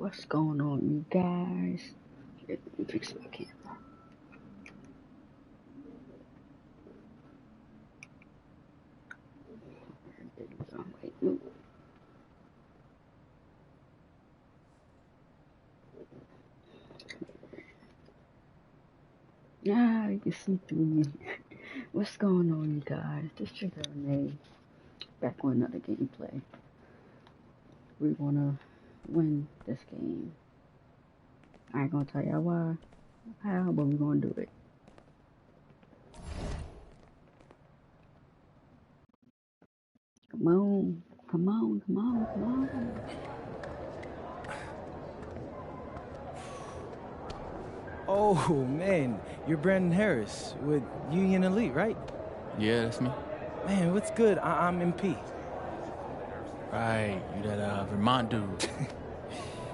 What's going on, you guys? Let me fix my camera. Wait, no. Ah, you can see through me. What's going on, you guys? This is Renee, back on another gameplay. We wanna win this game. I ain't gonna tell y'all why, how, but we're gonna do it. Come on, come on, come on, come on. Oh, man, you're Brandon Harris with Union Elite, right? Yeah, that's me. Man, what's good? I'm MP. Right, you that Vermont dude.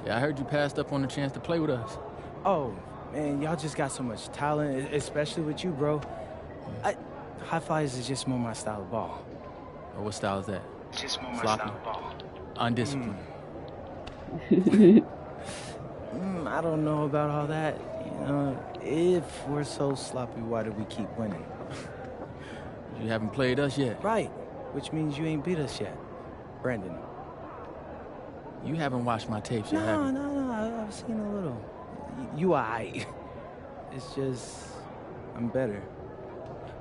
Yeah, I heard you passed up on the chance to play with us. Oh, man, y'all just got so much talent, especially with you, bro. High flyers is just more my style of ball. Oh, what style is that? Just more my Sloppy? style of ball. Undisciplined. I don't know about all that. You know, if we're so sloppy, why do we keep winning? You haven't played us yet. Right, which means you ain't beat us yet, Brandon. You haven't watched my tapes yet, have you? No, I've seen a little. You aight. It's just, I'm better.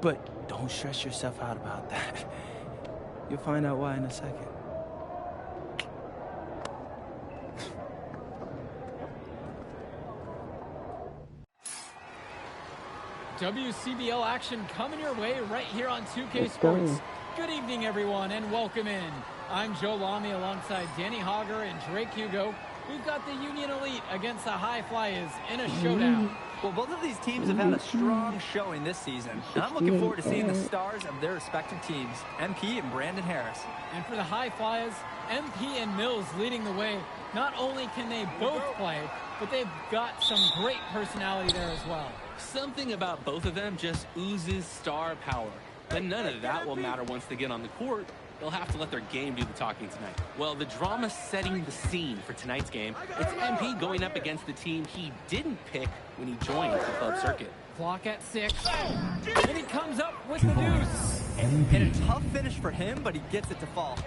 But don't stress yourself out about that. You'll find out why in a second. WCBL action coming your way right here on 2K Let's Sports. go. Good evening, everyone, and welcome in. I'm Joe Lamy alongside Danny Hogger and Drake Hugo. We've got the Union Elite against the High Flyers in a showdown. Well, both of these teams have had a strong showing this season, and I'm looking forward to seeing the stars of their respective teams, MP and Brandon Harris. And for the High Flyers, MP and Mills leading the way. Not only can they both play, but they've got some great personality there as well. Something about both of them just oozes star power. But none of that will matter once they get on the court. They'll have to let their game do the talking tonight. Well, the drama's setting the scene for tonight's game. It's MP going up against the team he didn't pick when he joined the club circuit. Clock at 6. And he comes up with the deuce. And a tough finish for him, but he gets it to fall.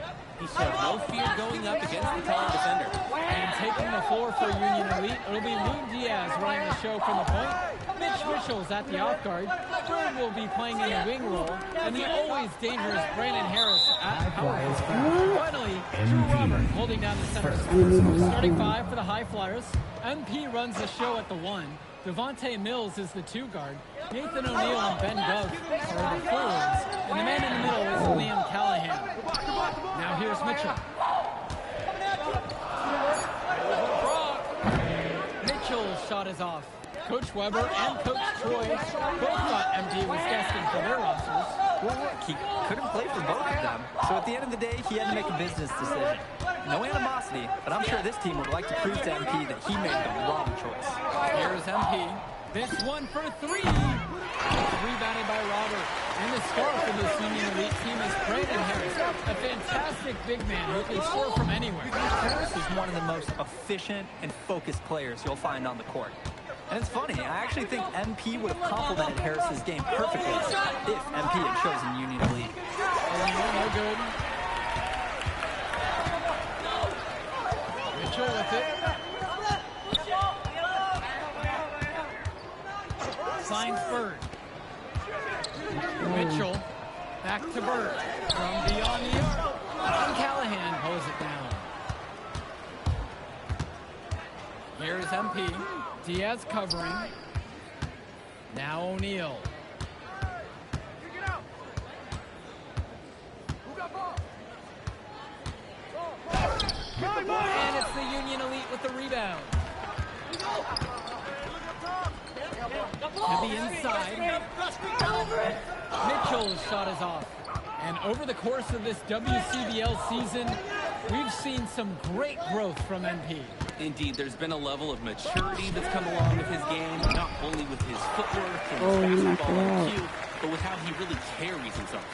He showed no fear going up against the taller defender. And taking the floor for Union Elite, it'll be Lou Diaz running the show from the point. Mitch Mitchell's at the off guard. Bird will be playing in the wing role. And the always dangerous Brandon Harris at power forward. Finally, Drew Robert holding down the center. Starting 5 for the High Flyers. MP runs the show at the 1. Devontae Mills is the 2 guard. Nathan O'Neill and Ben Dove are the forwards. And the man in the middle is Liam Callahan. Now here's Mitchell. Mitchell's shot is off. Coach Weber and Coach Troy both thought MP was destined for their rosters. Well, look, he couldn't play for both of them. So at the end of the day, he had to make a business decision. No animosity, but I'm sure this team would like to prove to MP that he made the wrong choice. Here's MP. This one for 3. Rebounded by Robert. And the star for this Union Elite team is Brandon Harris, a fantastic big man who can score from anywhere. Harris is one of the most efficient and focused players you'll find on the court. And it's funny, I actually think MP would have complemented Harris's game perfectly if MP had chosen Union Elite. No good. Mitchell with it. Finds Bird. Mitchell back to Bird from beyond the arc. And Callahan pulls it down. Here's MP. Diaz covering. Now O'Neill. And it's the Union Elite with the rebound. To the inside. Mitchell's shot is off. And over the course of this WCBL season, we've seen some great growth from MP. Indeed, there's been a level of maturity that's come along with his game, not only with his footwork and his basketball IQ, but with how he really carries himself.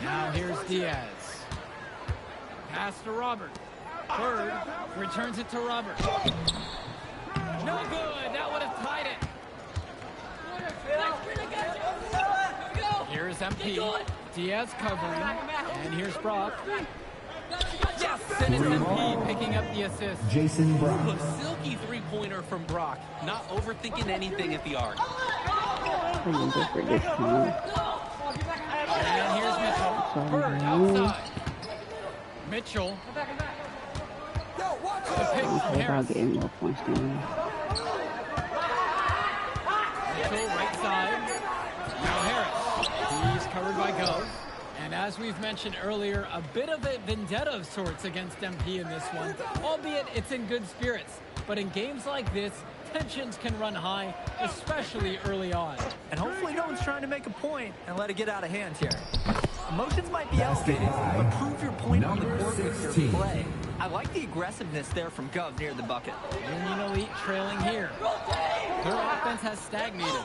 Now here's Diaz. Pass to Robert. Bird returns it to Robert. No good. That would have tied it. Here's MP. Diaz covering. And here's Brock. Yes, and it's MP picking up the assist. Jason Brock. A silky three-pointer from Brock. Not overthinking anything at the arc. And here's Mitchell. Bird outside. Mitchell. The pick from Harris. Getting more points down. Mitchell right side. Now Harris. He's covered by Gove. And as we've mentioned earlier, a bit of a vendetta of sorts against MP in this one, albeit it's in good spirits. But in games like this, tensions can run high, especially early on. And hopefully no one's trying to make a point and let it get out of hand here. Emotions might be elevated, but prove your point on the court with your play. I like the aggressiveness there from Gov near the bucket. Union Elite trailing here. Their offense has stagnated.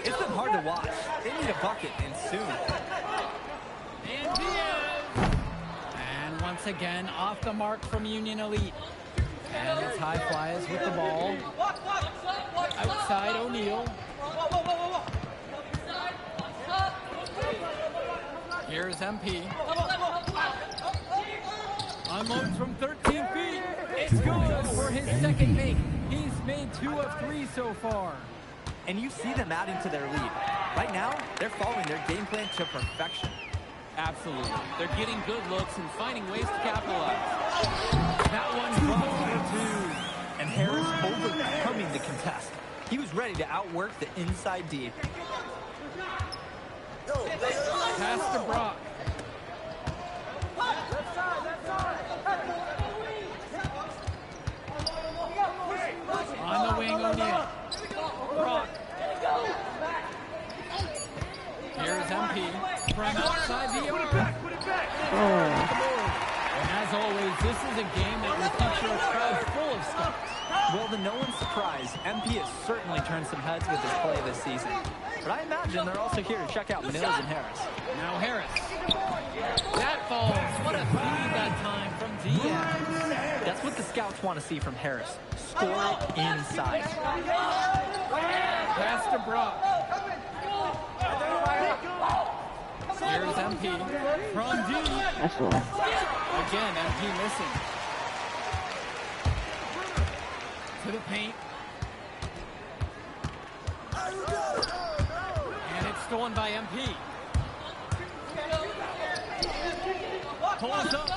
It's been hard to watch. They need a bucket, and soon. And Diaz. And once again, off the mark from Union Elite. And it's High Flyers with the ball. Outside O'Neal. Here's MP. Unloads from 13 feet. It's good for his second make. He's made 2 of 3 so far. And you see them adding to their lead. Right now, they're following their game plan to perfection. Absolutely. They're getting good looks and finding ways to capitalize. That one drops for 2. And Harris overcoming the contest. He was ready to outwork the inside D. Pass to Brock. On the wing, O'Neal. Brock. Here's MP from outside the arc. And as always, this is a game that will feature a crowd full of scouts. Well, to no one's surprise, MP has certainly turned some heads with his play this season. But I imagine they're also here to check out Mills and Harris. Now Harris. That falls. What a feed that time from Diaz. That's what the scouts want to see from Harris. Score it inside. Pass to Brock. Here's MP from D. That's all. Again, MP missing. To the paint. And it's stolen by MP. Pulls up.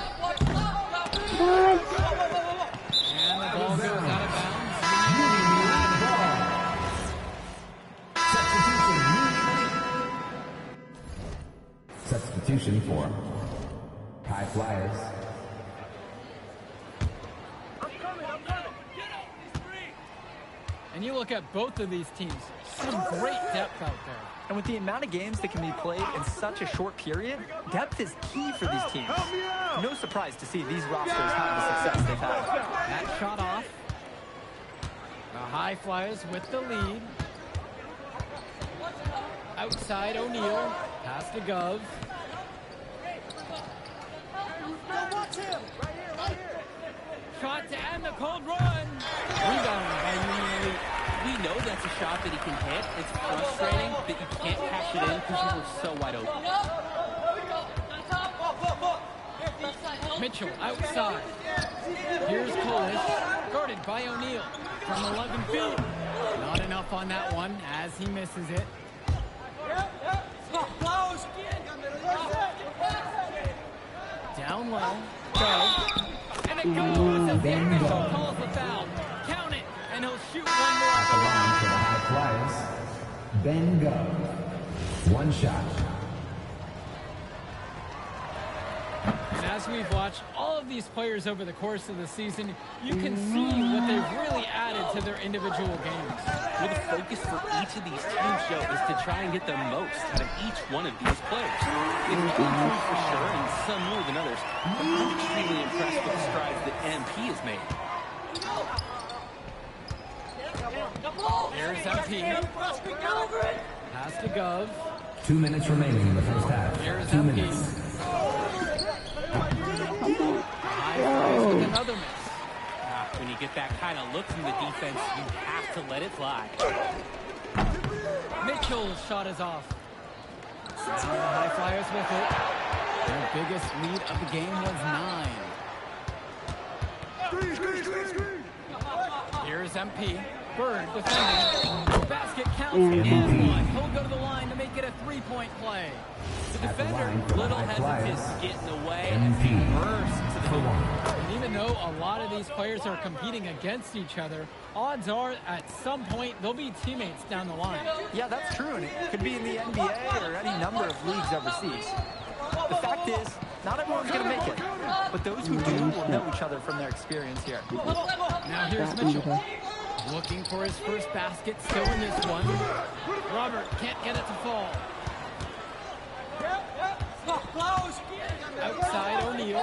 And the ball goes out of bounds. Substitution for High Flyers. And you look at both of these teams, some great depth out there. And with the amount of games that can be played in such a short period, depth is key for these teams. No surprise to see these rosters have the success they've had. That shot off. The High Flyers with the lead. Outside O'Neal. Pass to Gov. Shot to end the cold run. Rebound by Union Elite. We know that's a shot that he can hit. It's frustrating that you can't catch it in because you were so wide open. Mitchell outside. Here's Polish, guarded by O'Neal from 11 feet. Not enough on that one as he misses it. Down low. Go. And it goes as the official calls the foul. Count it, and he'll shoot one more at the line. For the High Flyers, Ben Go. One shot. And as we've watched all of these players over the course of the season, you can see what they've really added to their individual games. Well, the focus for each of these teams, Joe, is to try and get the most out of each one of these players. They've improved for sure, and some more than others. I'm extremely impressed with the strides that MP has made. Here's MP. Pass to Gov. 2 minutes remaining in the first half. Here's 2 MP. minutes. High Flyers with the another miss. When you get that kind of look from the defense, you have to let it fly. Mitchell's shot is off. Now the High Flyers with it. Their biggest lead of the game was 9. Here's MP. Bird defending. Basket counts and one. He'll go to the line to make it a 3-point play. The defender, little hesitant, getting away as he bursts to the hoop. And even though a lot of these players are competing against each other, odds are at some point they'll be teammates down the line. Yeah, that's true, and it could be in the NBA or any number of leagues overseas. The fact is, not everyone's going to make it, but those who do will know each other from their experience here. Now here's Mitchell. Looking for his first basket, still in this one. Robert can't get it to fall. Outside O'Neal.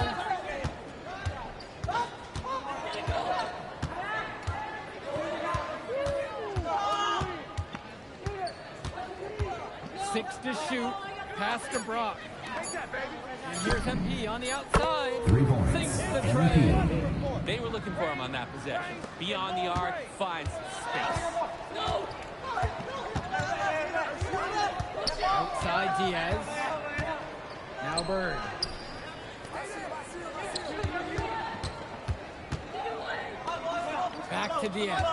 Six to shoot. Pass to Brock. And here's MP on the outside. 3 points. Sinks the tray. They were looking for him on that possession. Beyond the arc, finds space. Outside Diaz. Now Bird. Back to Diaz.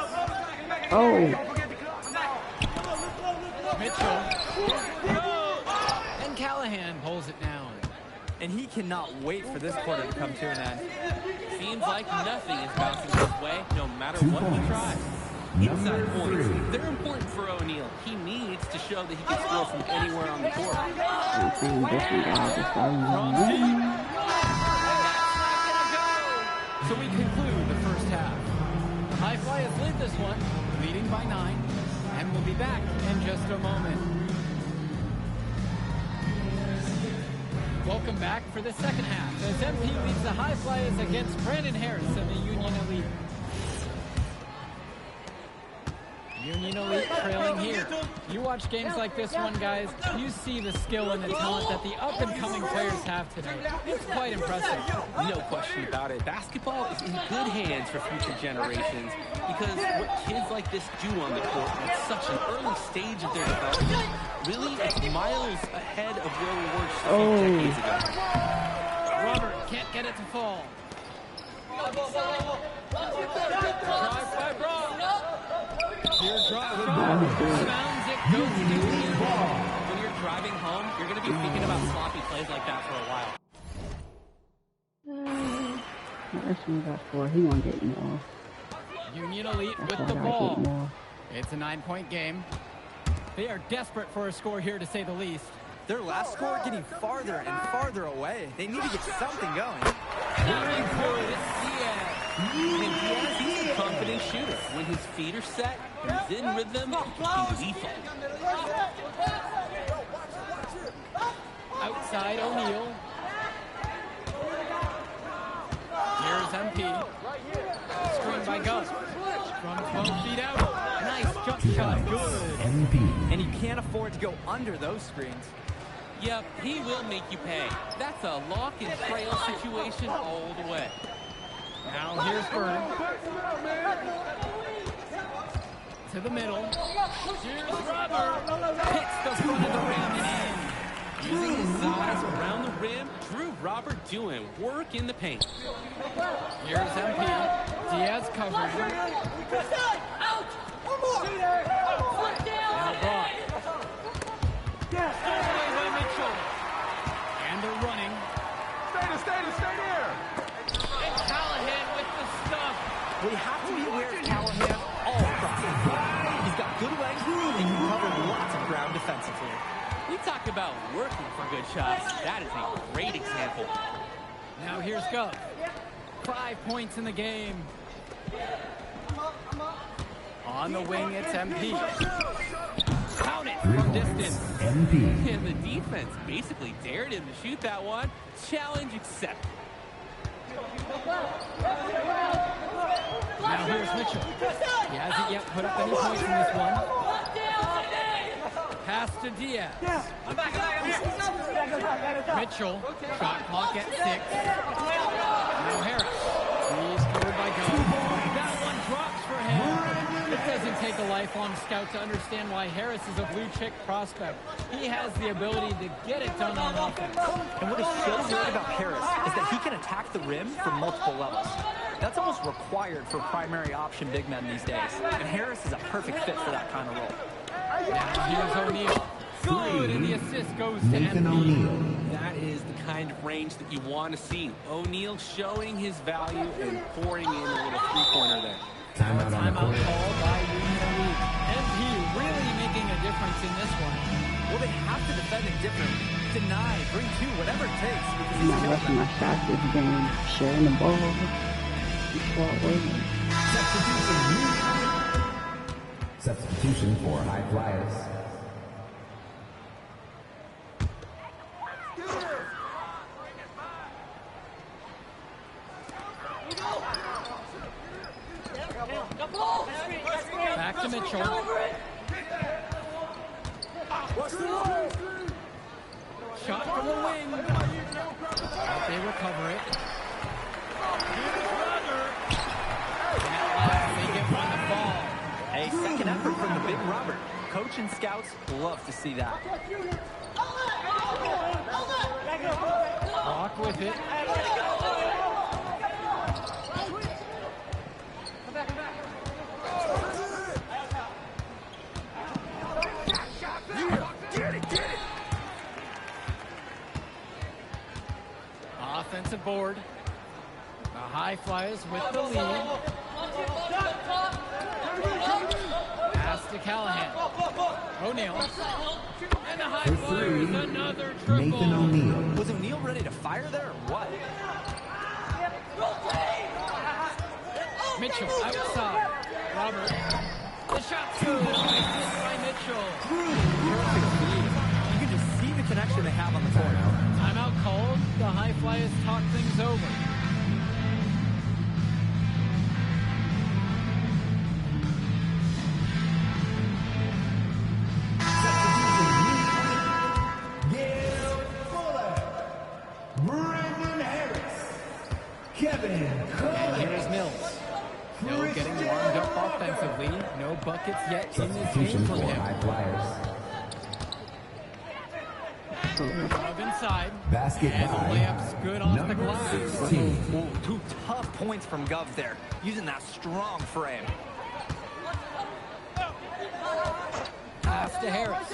Oh, Mitchell. And Callahan pulls it down. And he cannot wait for this quarter to come to an end. Seems like nothing is bouncing his way, no matter 2 what he points. tries. Number Inside points, 3. they're important for O'Neal. He needs to show that he can score from anywhere on the court. I'm saying this one, guys. It's all From you. deep. And that's not gonna go. So we conclude the first half. The High Flyers lead this one, leading by 9, and we'll be back in just a moment. Welcome back for the second half as MP leads the High Flyers against Brandon Harris and the Union Elite. Union Elite trailing here. You watch games like this one, guys, you see the skill and the talent that the up-and-coming players have today. It's quite impressive. No question about it. Basketball is in good hands for future generations because what kids like this do on the court at such an early stage of their development, really, it's miles ahead of where we were just a few decades ago. Robert can't get it to fall. Drive by Brock. Here, drive. Bounds it, goes to the When you're driving home, you're going to be thinking about sloppy plays like that for a while. This one got 4. He won't get more. Union Elite That's with why the I gotta ball. get more. It's a 9-point game. They are desperate for a score here, to say the least. Their last score getting farther and farther away. They need to get something going. Very good. It's Diaz. And Diaz, he's a confident shooter. When his feet are set, when he's in rhythm, he can be lethal. Outside O'Neal. Here's MP. Screen by Gus. From 12 feet out. Nice jump shot. Good. MP. And you can't afford to go under those screens. Yep, he will make you pay. That's a lock and trail situation all the way. Now here's Bird. To the middle. Here's Robert. Hits the front of the rim and in. Using his size around the rim, Drew Robert doing work in the paint. Here's MP. Diaz covering. Now Brock. Stole away by Mitchell. And they're running. Stay there. And Callahan with the stuff. We have to be aware of Callahan all across the court. He's got good legs and he can cover lots of ground defensively. We talk about working for good shots. That is a great example. Now here's Gov. 5 points in the game. On the wing, it's MP. Count it 3 from points. distance. MP. And the defense basically dared him to shoot that one. Challenge accepted. Now here's Mitchell. He hasn't yet put up any points in this one. Pass to Diaz. Mitchell, shot clock at 6. Now Harris. He lifelong scout to understand why Harris is a blue-chip prospect. He has the ability to get it done on offense. And what is so great about Harris is that he can attack the rim from multiple levels. That's almost required for primary option big men these days. And Harris is a perfect fit for that kind of role. Now here's O'Neal. Good, and the assist goes to Nathan MP. O'Neal. That is the kind of range that you want to see. O'Neal showing his value and pouring in a little three-pointer there. Timeout on the Timeout court. called by Union Elite. MP really making a difference in this one. Well, they have to defend it differently. Deny, bring two, whatever it takes. Because I'm he's not killing rushing them. my shots this game. Sharing the ball. Start working. Substitution for high flyers. Back to Mitchell. Shot from the wing. They recover it. They get on the ball. A second effort from the big Robert. Coach and scouts love to see that. Walk with it. Offensive board. The High Flyers with the lead. Pass to Callahan. O'Neal. And the High For Flyers, three, another triple. Nathan O'Neal. Was O'Neal ready to fire there or what? Mitchell outside. Robert. The shot's good. Assist by Mitchell. Perfect feed. You can just see the connection they have on the court. Timeout called. The High Flyers talk things over. And here's Mills. No getting warmed up offensively. No buckets yet in this Substitution game for from him. high flyers. Love inside. Basket And by layup's good off the number glass. 16. Ooh, two tough points from Gov there, using that strong frame. Pass to Harris.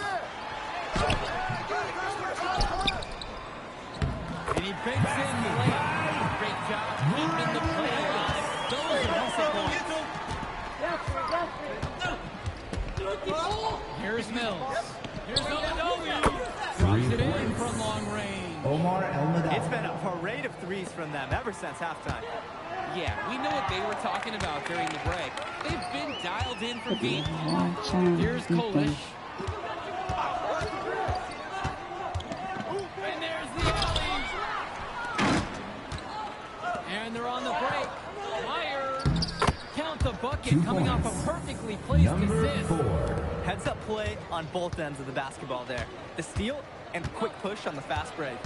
And he banks in the layup. Great job keeping the play alive. Those are also points. Here's Mills. Here's Omadowi. Drops it in from long range. Omar El It's been a parade of threes from them ever since halftime. Yeah, we know what they were talking about during the break. They've been dialed in from game one. Here's Kolish. And there's the alley. And they're on the break. Meyer. Count the bucket 2 coming off points. a perfectly placed Number assist. 4. Heads-up play on both ends of the basketball there. The steal and quick push on the fast break.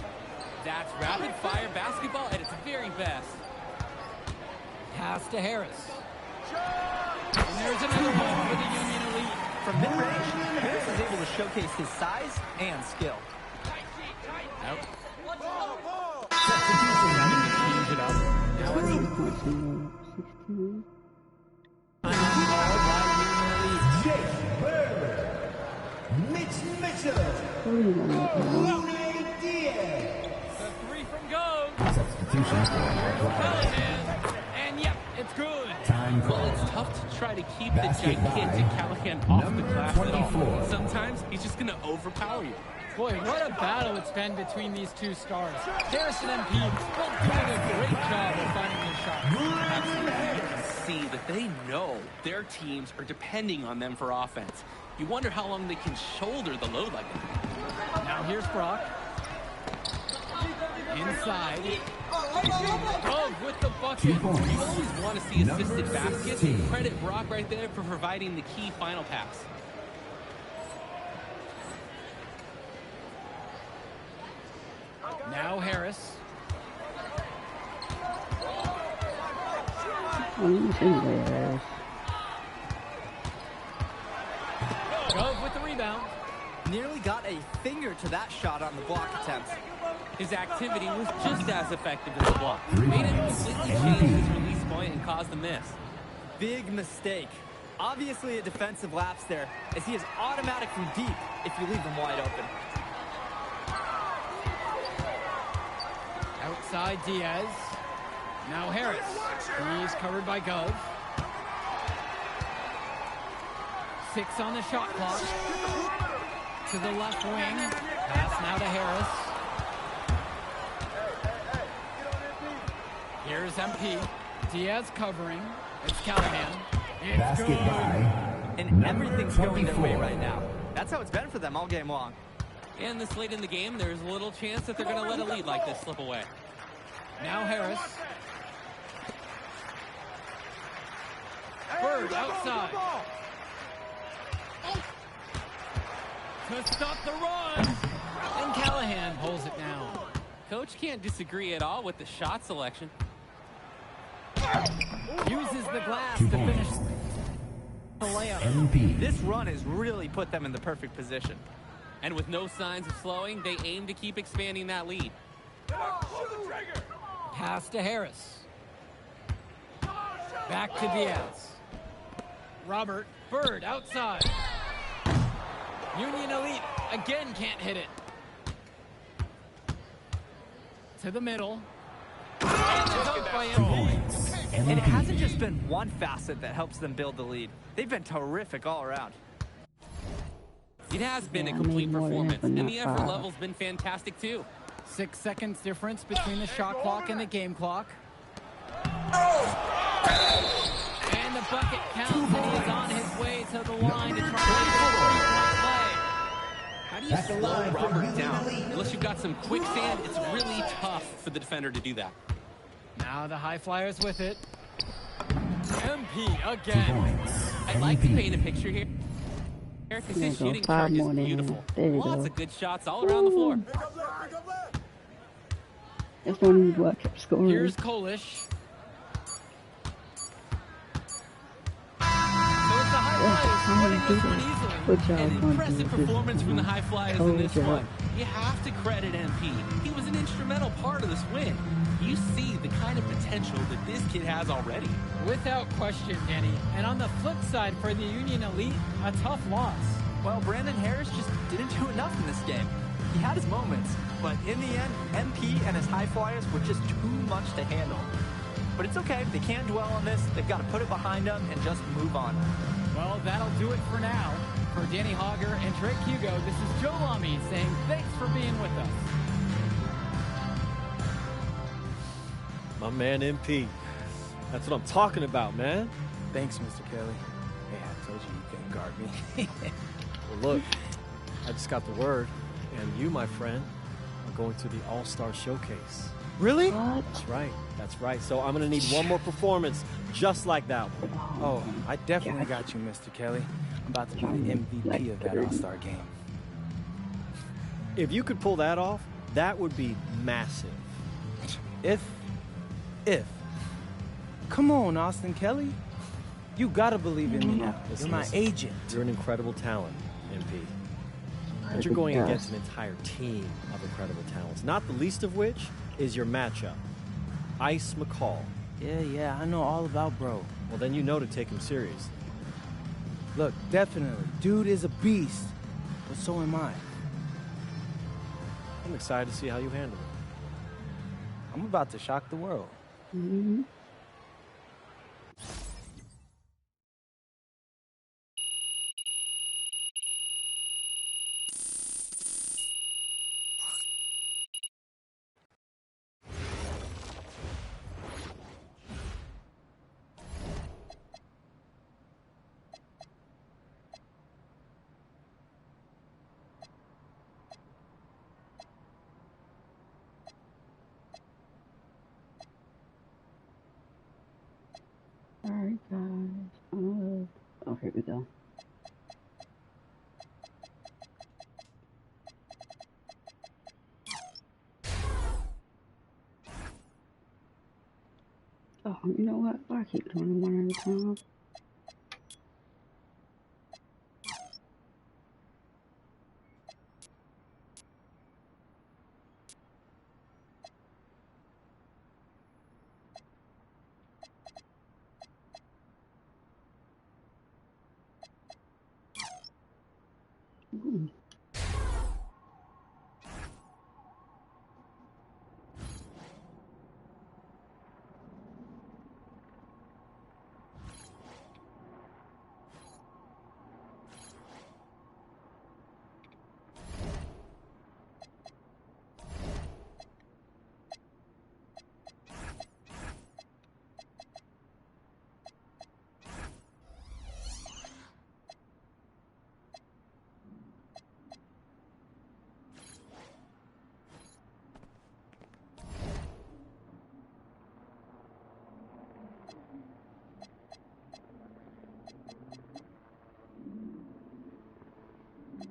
That's rapid-fire basketball at its very best. Pass to Harris. And there's another one for the Union Elite. From mid-range, Harris is able to showcase his size and skill. Out. Substitution. Change it up. Now it's 16. Jake Berger. Mitch Mitchell. Rooney Diaz. the three from Go. Substitution for high flyers. Callahan. And yep, it's good. Time Well, call. it's tough to try to keep Basket the gigantic by Callahan off the number glass at all. 24. Sometimes he's just going to overpower you. Boy, what a battle it's been between these two stars. Harris and MP both doing a great job of finding their shots. Absolutely. You can see that they know their teams are depending on them for offense. You wonder how long they can shoulder the load like that. Now here's Brock. Inside. Love with the 2 bucket. points. You always want to see assisted Number baskets. 16. Credit Brock right there for providing the key final pass. Now Harris. rebound. Nearly got a finger to that shot on the block attempt. His activity was just as effective as the block. 3 Made him points. completely MVP. change his release point and caused the miss. Big mistake. Obviously a defensive lapse there, as he is automatic from deep if you leave him wide open. Outside Diaz. Now Harris. He's covered by Gov. 6 on the shot clock. To the left wing. Pass now to Harris. Here's MP. Diaz covering. It's Callahan. It's Basket good. by And number everything's going their way 24. right now. That's how it's been for them all game long. And this late in the game, there's a little chance that they're going to let a lead like this slip away. Now Harris. Bird outside. To stop the run. And Callahan pulls it down. Coach can't disagree at all with the shot selection. Uses the glass 2 to finish points. the layup. MP. This run has really put them in the perfect position. And with no signs of slowing, they aim to keep expanding that lead. Pass to Harris. Back to Diaz. Robert. Bird outside. Union Elite again can't hit it. To the middle. And the dunk by 2 MP. points. And it MVP. hasn't just been one facet that helps them build the lead. They've been terrific all around. It has been Yeah, a I complete need more than performance, that, and but the not effort 5. level's been fantastic too. 6 seconds difference between the shot clock and the game clock. And the bucket counts, and he is on his way to the line to try and make a three-point play. How do you That's slow the line for Robert Union down? Elite. Unless you've got some quicksand, it's really tough for the defender to do that. Now the High Flyers with it. MP 2 again. points. I'd like to MVP. paint a picture here. Because There his you go. shooting 5 chart is more than him. beautiful. There you Lots go. of good shots all around the floor. That's one of what kept scoring. Here's Kolish. So it's the High Flyers winning this one easily. Good job, An Bunty. impressive performance from the High Flyers in Told this ya. one. You have to credit MP. He was an instrumental part of this win. You see the kind of potential that this kid has already. Without question, Danny. And on the flip side for the Union Elite, a tough loss. Well, Brandon Harris just didn't do enough in this game. He had his moments, but in the end, MP and his High Flyers were just too much to handle. But it's okay. They can't dwell on this. They've got to put it behind them and just move on. Well, that'll do it for now. For Danny Hogger and Drake Hugo, this is Joe Lamy saying thanks for being with us. My man MP. That's what I'm talking about, man. Thanks, Mr. Kelly. Hey, I told you you couldn't guard me. Well, look, I just got the word, and you, my friend, are going to the All-Star Showcase. Really? What? That's right. That's right. So I'm going to need one more performance just like that one. Oh, I definitely got you, Mr. Kelly. I'm about to be the MVP of that All-Star game. If you could pull that off, that would be massive. If. Come on, Austin Kelly. You gotta believe in me now. You're my Listen, agent. You're an incredible talent, MP. But you're going against an entire team of incredible talents, not the least of which is your matchup, Ice McCall. Yeah, I know all about bro. Well, then you know to take him seriously. Look, definitely. Dude is a beast. But so am I. I'm excited to see how you handle it. I'm about to shock the world. Mm-hmm. Alright, guys. Oh, here we go. Oh, you know what? I keep doing one at a time. Ooh.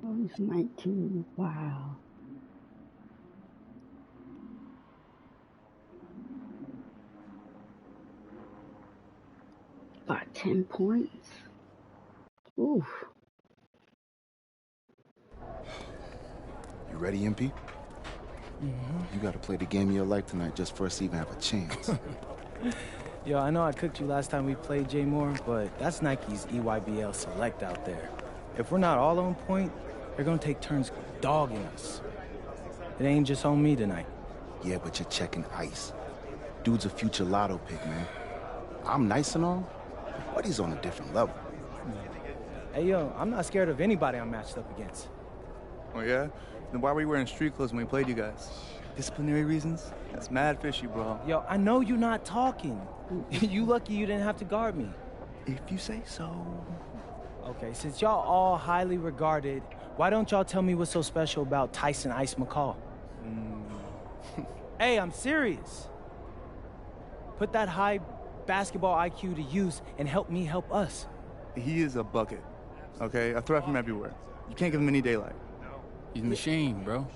Oh, he's 19. Wow. Got 10 points. Oof. You ready, MP? You gotta play the game of your life tonight just for us to even have a chance. Yo, I know I cooked you last time we played J Moore, but that's Nike's EYBL Select out there. If we're not all on point, they're gonna take turns dogging us. It ain't just on me tonight. Yeah, but you're checking ice. Dude's a future lotto pick, man. I'm nice and all, but he's on a different level. Hey, yo, I'm not scared of anybody I'm matched up against. Oh, yeah? Then why were you wearing street clothes when we played you guys? Disciplinary reasons? That's mad fishy, bro. Yo, I know you're not talking. You lucky you didn't have to guard me. If you say so. Okay, since y'all all highly regarded, why don't y'all tell me what's so special about Tyson Ice McCall? Hey, I'm serious. Put that high basketball IQ to use and help me help us. He is a bucket, okay? I threat from everywhere. You can't give him any daylight. He's a machine, bro.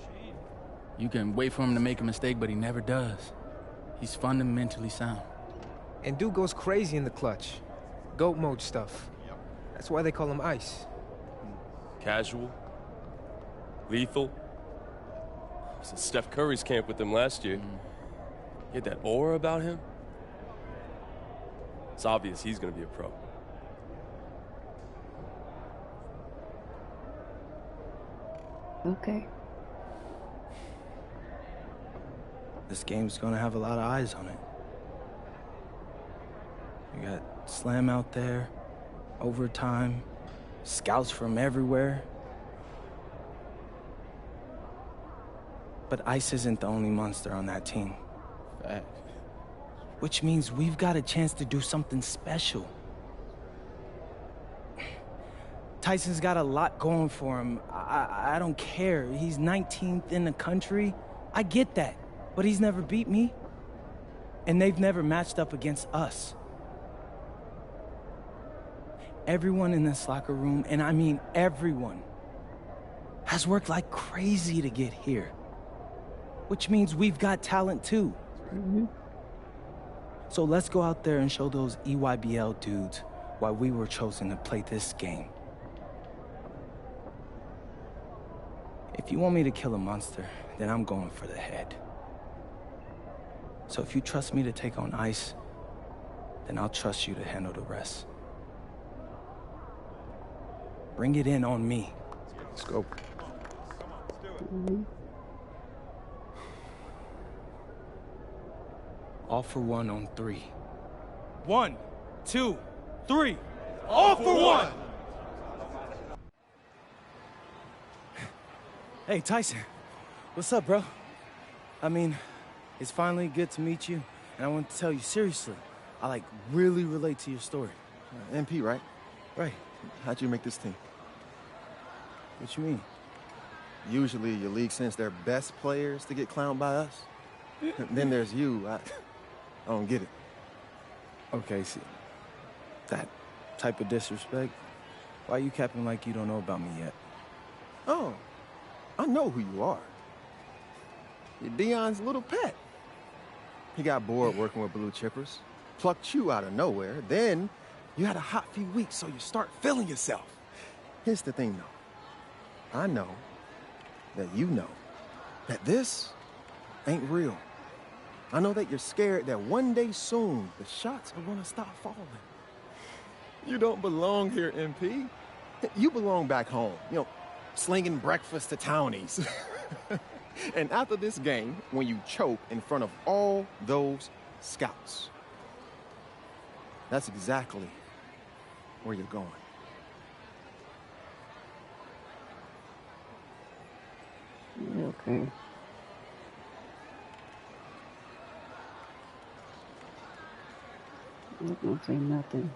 You can wait for him to make a mistake, but he never does. He's fundamentally sound. And dude goes crazy in the clutch. GOAT mode stuff. That's why they call him Ice. Casual. Lethal. I was in Steph Curry's camp with him last year. He had that aura about him. It's obvious he's gonna be a pro. Okay. This game's gonna have a lot of eyes on it. You got Slam out there, overtime, scouts from everywhere. But Ice isn't the only monster on that team. Fact. Which means we've got a chance to do something special. Tyson's got a lot going for him. I don't care. He's 19th in the country. I get that. But he's never beat me. And they've never matched up against us. Everyone in this locker room, and I mean everyone, has worked like crazy to get here. Which means we've got talent too. So let's go out there and show those EYBL dudes why we were chosen to play this game. If you want me to kill a monster, then I'm going for the head. So if you trust me to take on Ice, then I'll trust you to handle the rest. Bring it in on me. Let's go. All for one on 3. 1, 2, 3. All for one! Hey, Tyson. What's up, bro? I mean, it's finally good to meet you, and I want to tell you seriously, I really relate to your story. MP, right? Right. How'd you make this team? What you mean? Usually your league sends their best players to get clowned by us. Then there's you. I don't get it. Okay, see, that type of disrespect, why you capping like you don't know about me yet? Oh, I know who you are. You're Dion's little pet. He got bored working with blue chippers, plucked you out of nowhere, then you had a hot few weeks, so you start feeling yourself. Here's the thing, though. I know that you know that this ain't real. I know that you're scared that one day soon the shots are gonna stop falling. You don't belong here, MP. You belong back home, slinging breakfast to townies. And after this game, when you choke in front of all those scouts, that's exactly where you're going. Okay. I'm not gonna say nothing.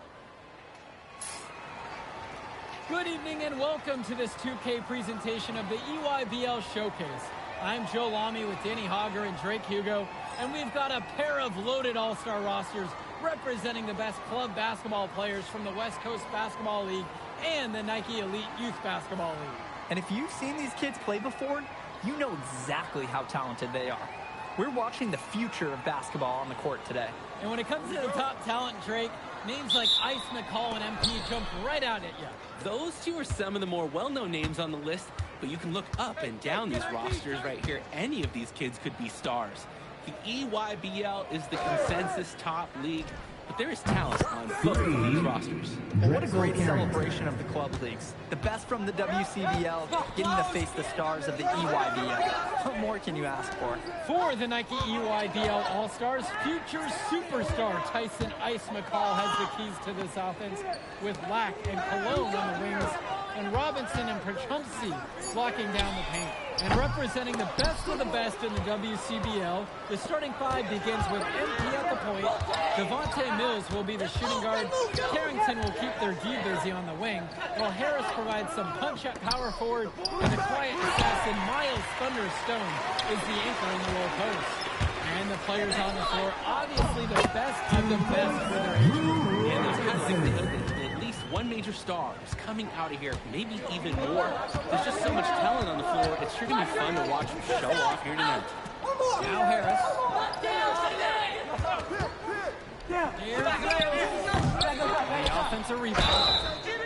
Good evening and welcome to this 2K presentation of the EYBL Showcase. I'm Joe Lamy with Danny Hogger and Drake Hugo, and we've got a pair of loaded all-star rosters representing the best club basketball players from the West Coast Basketball League and the Nike Elite Youth Basketball League. And if you've seen these kids play before, you know exactly how talented they are. We're watching the future of basketball on the court today. And when it comes to the top talent, Drake, names like Ice McCall and MP jump right out at you. Those two are some of the more well-known names on the list, but you can look up and down these rosters right here. Any of these kids could be stars. The EYBL is the consensus top league, but there is talent on both of these rosters. Well, what a great celebration of the club leagues. The best from the WCBL getting to face the stars of the EYBL. What more can you ask for? For the Nike EYBL All-Stars, future superstar Tyson Ice McCall has the keys to this offense, with Lack and Cologne on the wings, and Robinson and Prachumsky locking down the paint. And representing the best of the best in the WCBL, the starting five begins with MP at the point. Devontae Mills will be the shooting guard. Carrington will keep their D busy on the wing, while Harris provides some punch at power forward, and the quiet assassin Miles Thunderstone is the anchor in the low post. And the players on the floor, obviously the best of the best for their age. And there's kind of at least one major star is coming out of here, maybe even more. There's just so much talent on the floor. It's sure going to be fun to watch them show off here tonight. Now Harris. The offensive rebound.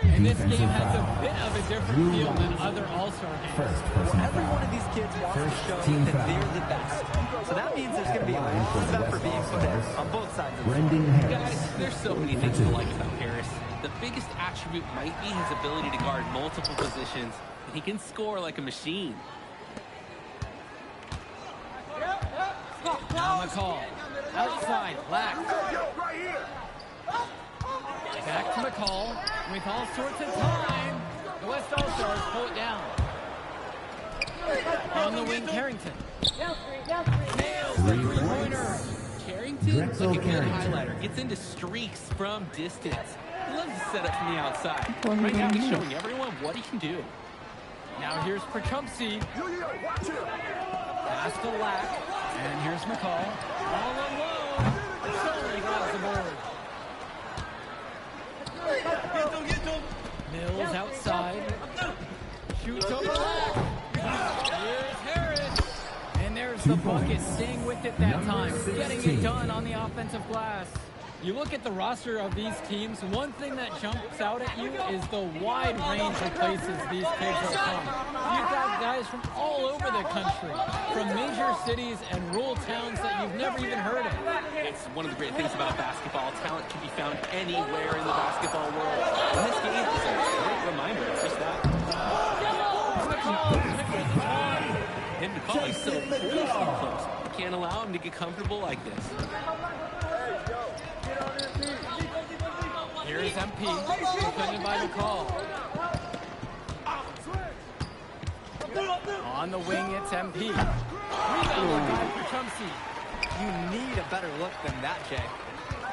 And this game has a bit of a different feel than other All-Star games. Well, every one of these kids wants to show that they're the best. So that means there's going to be a lot of effort being put in on both sides of the floor. Guys, there's so many things to like about Harris. The biggest attribute might be his ability to guard multiple positions, and he can score like a machine. Now McCall. Outside, Lack. Back to McCall with all sorts of time. The West All-Stars pull it down. On the wing, Carrington. Nails the three-pointer. Carrington, like a good highlighter, gets into streaks from distance. He loves to set up from the outside. Right now, he's showing everyone what he can do. Now here's Prachumsky. Pass to Lack. And here's McCall. All alone. Sully grabs the board. Mills outside. Shoots over Lack. Here's Harris. And there's the bucket, staying with it that time. Getting it done on the offensive glass. You look at the roster of these teams, one thing that jumps out at you is the wide range of places these kids are from. You've got guys from all over the country, from major cities and rural towns that you've never even heard of. It's one of the great things about basketball. Talent can be found anywhere in the basketball world. And this game is a great reminder of just that. And McCall is so close. You can't allow him to get comfortable like this. Here's MP, defended by McCall. On the wing, it's MP. Rebound by Prachumsky. You need a better look than that, Jay.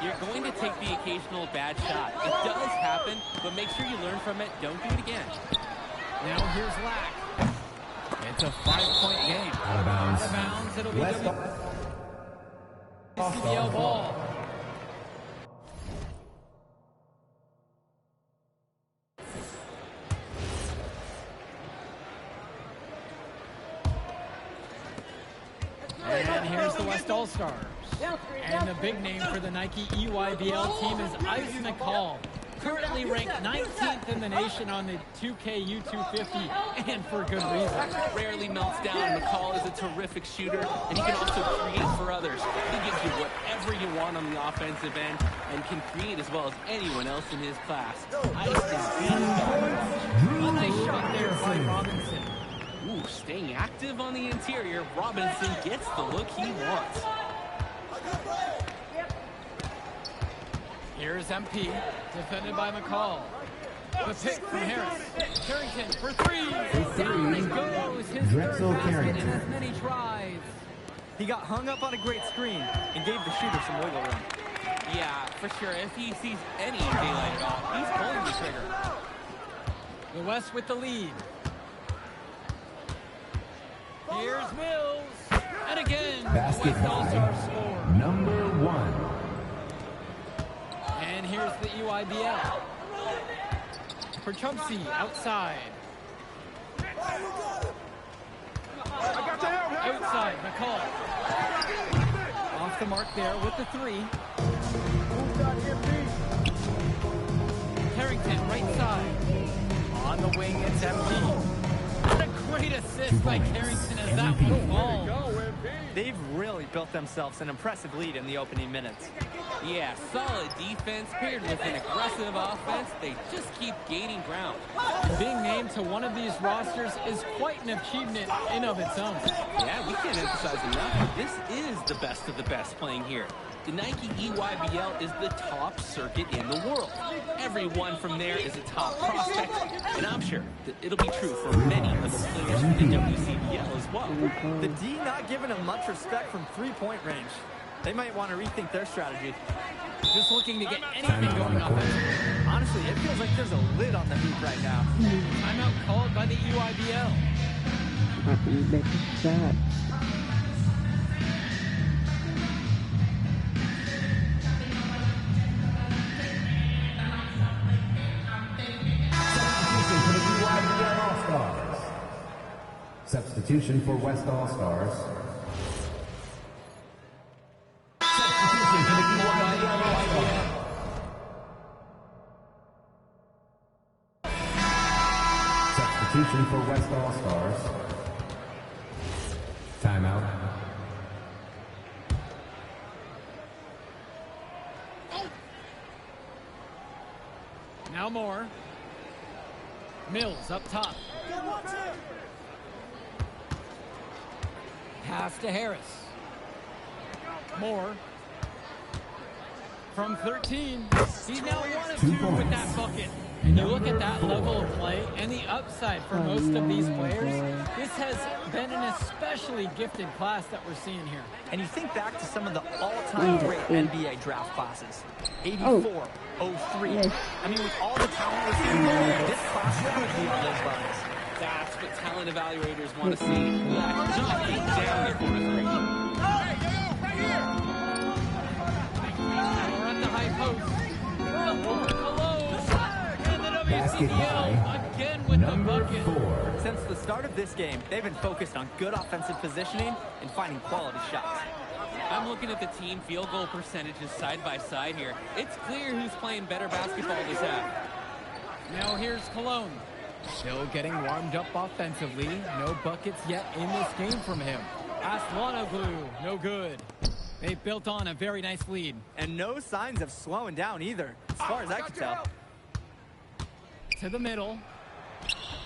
You're going to take the occasional bad shot. It does happen, but make sure you learn from it. Don't do it again. Now here's Lack. It's a 5-point game. Out of bounds. Out of bounds. It'll be WCBL ball. And here's the West All-Stars. And the big name for the Nike EYBL team is Ice McCall. currently ranked 19th in the nation on the 2K U250, and for good reason. Rarely melts down. McCall is a terrific shooter, and he can also create for others. He gives you whatever you want on the offensive end and can create as well as anyone else in his class. Ice is being a nice shot there by Robinson. Ooh, staying active on the interior, Robinson gets the look he wants. Here's MP, defended by McCall. The pick from Harris. Carrington for three. Down it goes. His Drexel third basket Carrington. in as many tries. He got hung up on a great screen and gave the shooter some wiggle room. Yeah, for sure. If he sees any daylight at all, he's pulling the trigger. The West with the lead. Here's Mills. And again, the West Basket All-Stars score. number 1. And here's the EYBL. For Chumpsy, outside. Outside, McCall. Off the mark there with the three. Carrington, right side. On the wing, it's MP. What a great assist by Carrington as that one falls. They've really built themselves an impressive lead in the opening minutes. Yeah, solid defense paired with an aggressive offense. They just keep gaining ground. Being named to one of these rosters is quite an achievement in of its own. Yeah, we can't emphasize enough. This is the best of the best playing here. The Nike EYBL is the top circuit in the world. Everyone from there is a top prospect, and I'm sure that it'll be true for many of the players in the WCBL as well. The D not giving them much respect from three-point range. They might want to rethink their strategy. Just looking to get anything going offensively. Honestly, it feels like there's a lid on the hoop right now. Timeout called by the EYBL. Make a shot. Substitution for West All-Stars. Substitution for West All-Stars. Timeout. Now more. Mills up top. Pass to Harris. Moore. From 13. He's now 1 of 2 with that bucket. And you look at that level of play and the upside for most of these players. This has been an especially gifted class that we're seeing here. And you think back to some of the all-time great NBA draft classes. 84, 03. Yes. I mean, with all the talent we're seeing here, this class could be on those levels. That's what talent evaluators want to see. Not being down there for a three. We're at the high post. Over Cologne. And the WCBL again with the bucket. 4. Since the start of this game, they've been focused on good offensive positioning and finding quality shots. I'm looking at the team field goal percentages side by side here. It's clear who's playing better basketball this half. Now here's Cologne. Still getting warmed up offensively. No buckets yet in this game from him. Aslanoglu, no good. They built on a very nice lead. And no signs of slowing down either, as far as I can tell. To the middle.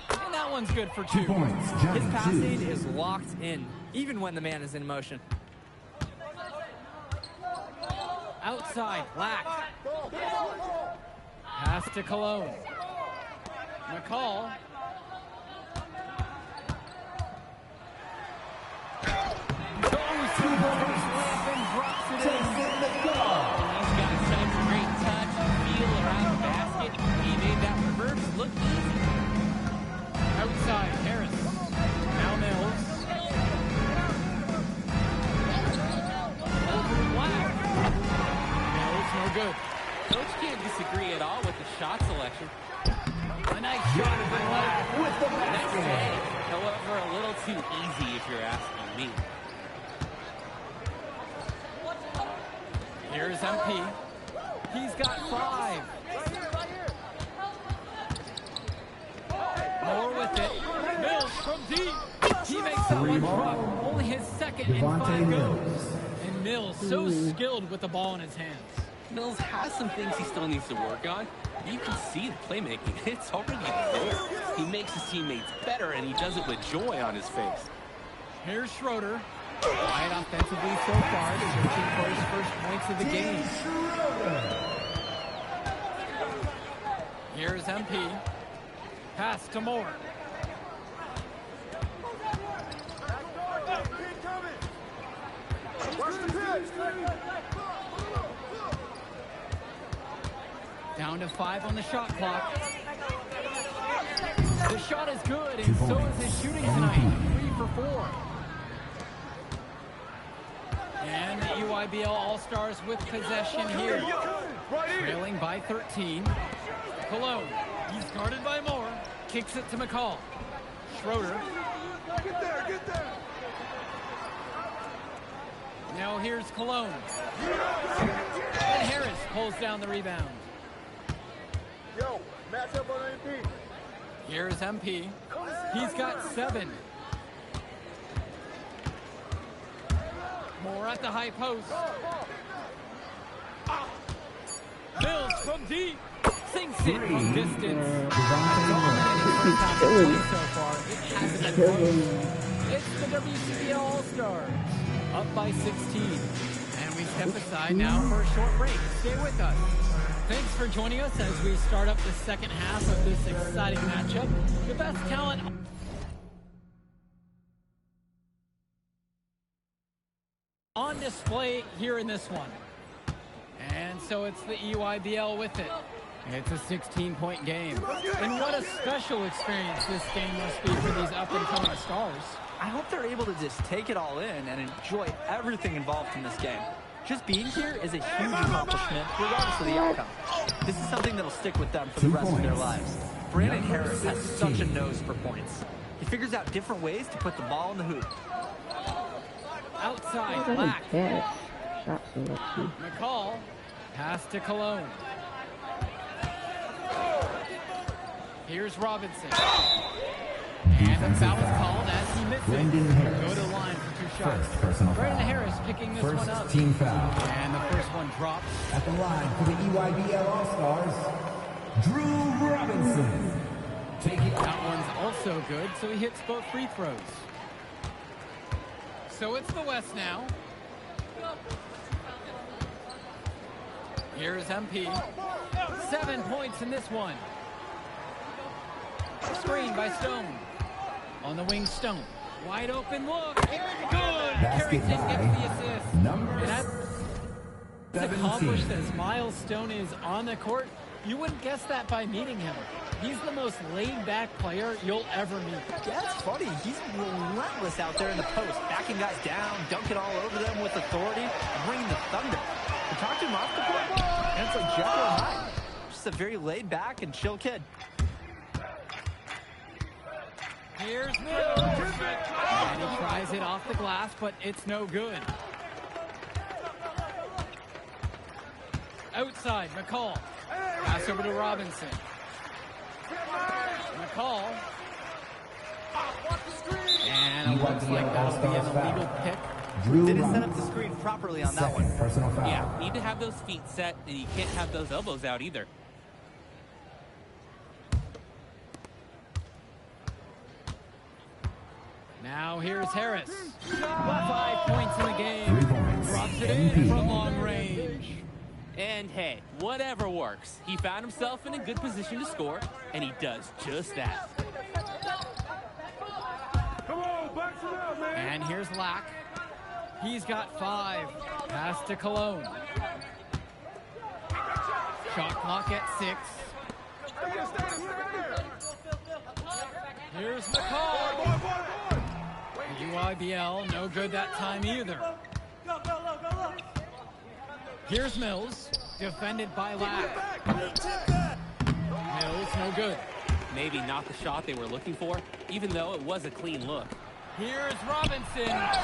And that one's good for 2. Points. His passing is locked in, even when the man is in motion. Outside, Black. Pass to Cologne. McCall. Goes to the first layup and drops it in. He's got such great touch and feel around the basket. He made that reverse look easy. Outside, Harris. Now Mills. Over Black. Mills, no good. Coach can't disagree at all with the shot selection. A nice shot of Black. Nice play. However, a little too easy if you're asking me. Here's MP. He's got 5. it. Mills from deep. He makes that one drop. Only his second in 5 goes. And Mills so skilled with the ball in his hands. Mills has some things he still needs to work on. You can see the playmaking. It's already there. He makes his teammates better, and he does it with joy on his face. Here's Schroeder. Quiet offensively so far, searching for his first points of the game. Here's MP. Pass to Moore. Down to 5 on the shot clock. The shot is good, and so is his shooting tonight. 3 for 4. And the EYBL All-Stars with possession here. Trailing by 13. Cologne. He's guarded by Moore. Kicks it to McCall. Schroeder. Get there. Now here's Cologne. And Harris pulls down the rebound. Yo, match up on MP. Here's MP. He's got 7. Moore at the high post. Mills from deep. Sinks it from distance. So far, it hasn't been close. It's the WCBL All-Stars. Up by 16. And we step aside now for a short break. Stay with us. Thanks for joining us as we start up the second half of this exciting matchup. The best talent on display here in this one. And so it's the EYBL with it. It's a 16-point game. And what a special experience this game must be for these up-and-coming stars. I hope they're able to just take it all in and enjoy everything involved in this game. Just being here is a huge accomplishment, regardless of the outcome. This is something that'll stick with them for the rest of their lives. Brandon Harris has such a nose for points. He figures out different ways to put the ball in the hoop. Outside, Black. McCall, pass to Cologne. Here's Robinson. And the foul is called as he misses. Go to the line for 2 shots. Brandon Harris picking this one up. Team foul. And the first one drops. At the line for the EYBL All-Stars, Drew Robinson. That one's also good, so he hits both free throws. So it's the West now. Here's MP. 7 points in this one. Screen by Stone. On the wing, Stone. Wide open look. Good. Carrington gets the assist. Number That's accomplished as Miles Stone is on the court. You wouldn't guess that by meeting him. He's the most laid-back player you'll ever meet. Yeah, it's funny. He's relentless out there in the post, backing guys down, dunking all over them with authority, and bringing the thunder. You talk to him off the court, and it's like Jekyll and Hyde. Just a very laid-back and chill kid. Here's Mills. And he tries it off the glass, but it's no good. Outside, McCall. Pass over to Robinson. McCall. And it looks like that'll be an illegal pick. Didn't set up the screen properly on that one. Personal foul. Yeah, need to have those feet set, and you can't have those elbows out either. Now here's Harris. 5 points in the game. Drops it in from long range. And hey, whatever works. He found himself in a good position to score, and he does just that. Come on, box it out, man. And here's Lack. He's got 5. Pass to Cologne. Shot clock at 6. Here's McCall. UIBL, no good that time either. Here's Mills, defended by Lack. Mills, no good. Maybe not the shot they were looking for, even though it was a clean look. Here's Robinson, and it's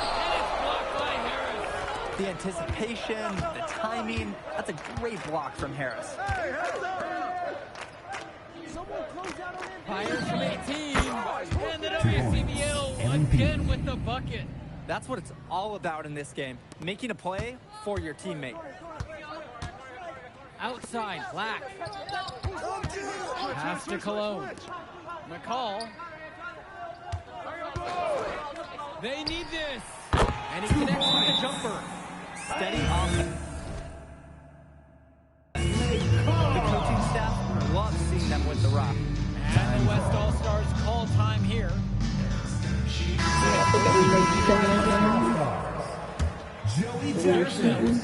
blocked by Harris. The anticipation, the timing, that's a great block from Harris. Fires from 18. Again with the bucket. That's what it's all about in this game. Making a play for your teammate. Outside, Black. Pass to Cologne. McCall. They need this. And he connects with the jumper. Steady offense. The coaching staff loves seeing them with the rock. And the West All-Stars call time here. Joey Jackson.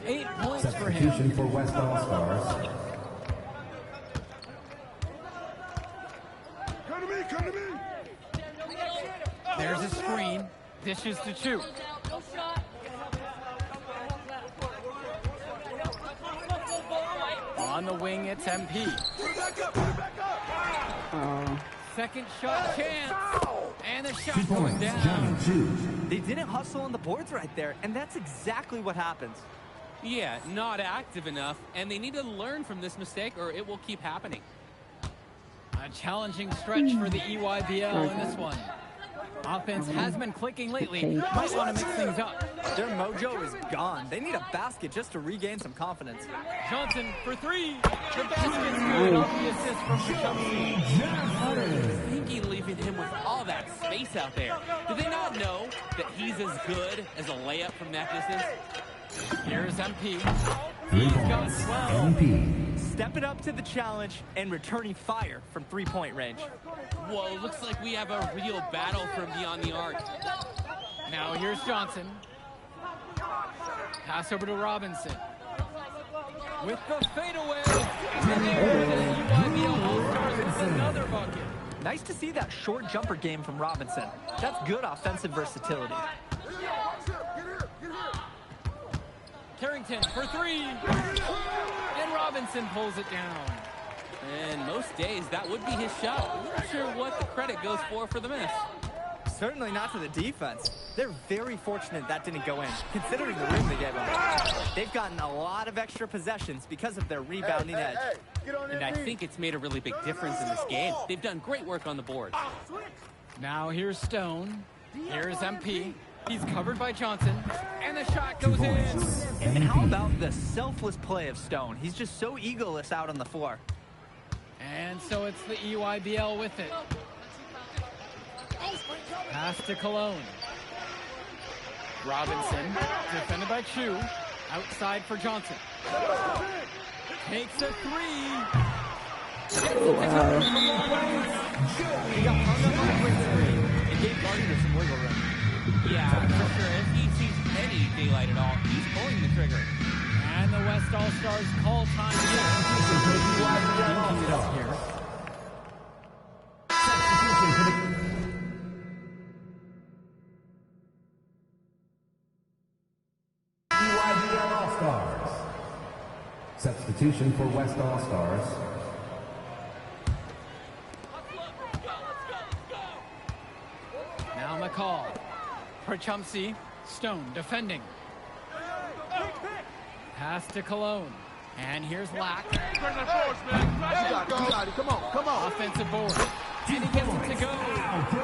8 points for Substitution him. for West All-Stars. Come to me, come to me. There's a screen. Dishes to Chu. On the wing, it's MP. Second shot chance. And the shot 2 goes points, down. Johnny Chu. They didn't hustle on the boards right there, and that's exactly what happens. Yeah, not active enough, and they need to learn from this mistake or it will keep happening. A challenging stretch for the EYBL in this one. Offense has been clicking lately. Might want to mix things up. Their mojo is gone. They need a basket just to regain some confidence. Johnson for 3. The basket's good off the assist from Kachumsi. Thinking leaving him with all that space out there. Do they not know that he's as good as a layup from that distance? Here's MP. 3 He's got points, 12. MP. Stepping up to the challenge and returning fire from three-point range. Whoa, looks like we have a real battle from beyond the arc. Now here's Johnson. Pass over to Robinson. With the fadeaway. And there the EYBL All-Stars with another bucket. Nice to see that short jumper game from Robinson. That's good offensive versatility. Carrington for 3. And Robinson pulls it down. And most days, that would be his shot. I'm not sure what the credit goes for the miss. Certainly not to the defense. They're very fortunate that didn't go in, considering the rim they gave them. They've gotten a lot of extra possessions because of their rebounding edge. And I think it's made a really big difference in this game. They've done great work on the board. Now here's Stone. Here's MP. He's covered by Johnson. And the shot goes in. And how about the selfless play of Stone? He's just so egoless out on the floor. And so it's the EYBL with it. Pass to Cologne. Robinson, defended by Chu. Outside for Johnson. Takes a 3. Oh, wow. He got hung up on the quick three. It gave Gardner some wiggle room. Yeah, for sure. If he sees any daylight at all, he's pulling the trigger. And the West All-Stars call time here. Keep it up here. EYBL All-Stars. Substitution for West All-Stars. Now McCall. For Chumsey. Stone defending. Pass to Cologne. And here's Lack. You got it. Come on. Offensive board. And he gets it to go.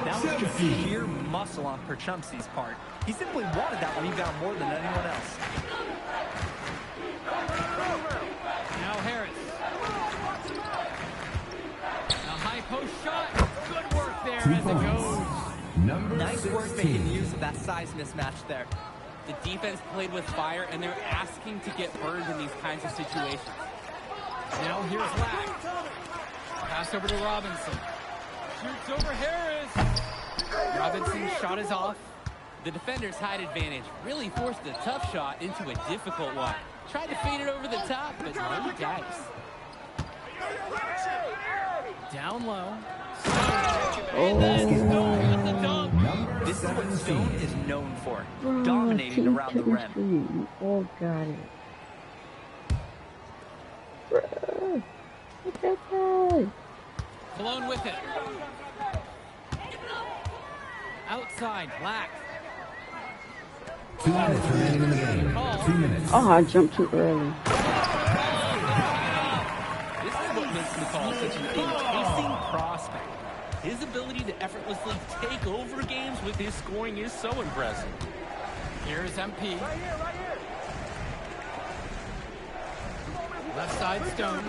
That was just sheer muscle on Perchumsey's part. He simply wanted that rebound more than anyone else. Now Harris. A high post shot. Good work there 2 as it points. goes. Number Nice 16. work making use of that size mismatch there. The defense played with fire, and they're asking to get burned in these kinds of situations. Now here's Lack. Pass over to Robinson. Shoots over Harris. Robinson shot is off. The defender's height advantage really forced a tough shot into a difficult one. Tried to fade it over the top, but no dice. Down low. This is what Stone is known for, dominating around the rim. Oh, got it. Bruh. Look at that. Cologne with it. Outside, Black. 2 minutes remaining in the game. 2 minutes. Oh, I jumped too early. This is what makes McCall such an enticing prospect. His ability to effortlessly take over games with his scoring is so impressive. Here's MP. Right here, right here. Left side, Stone.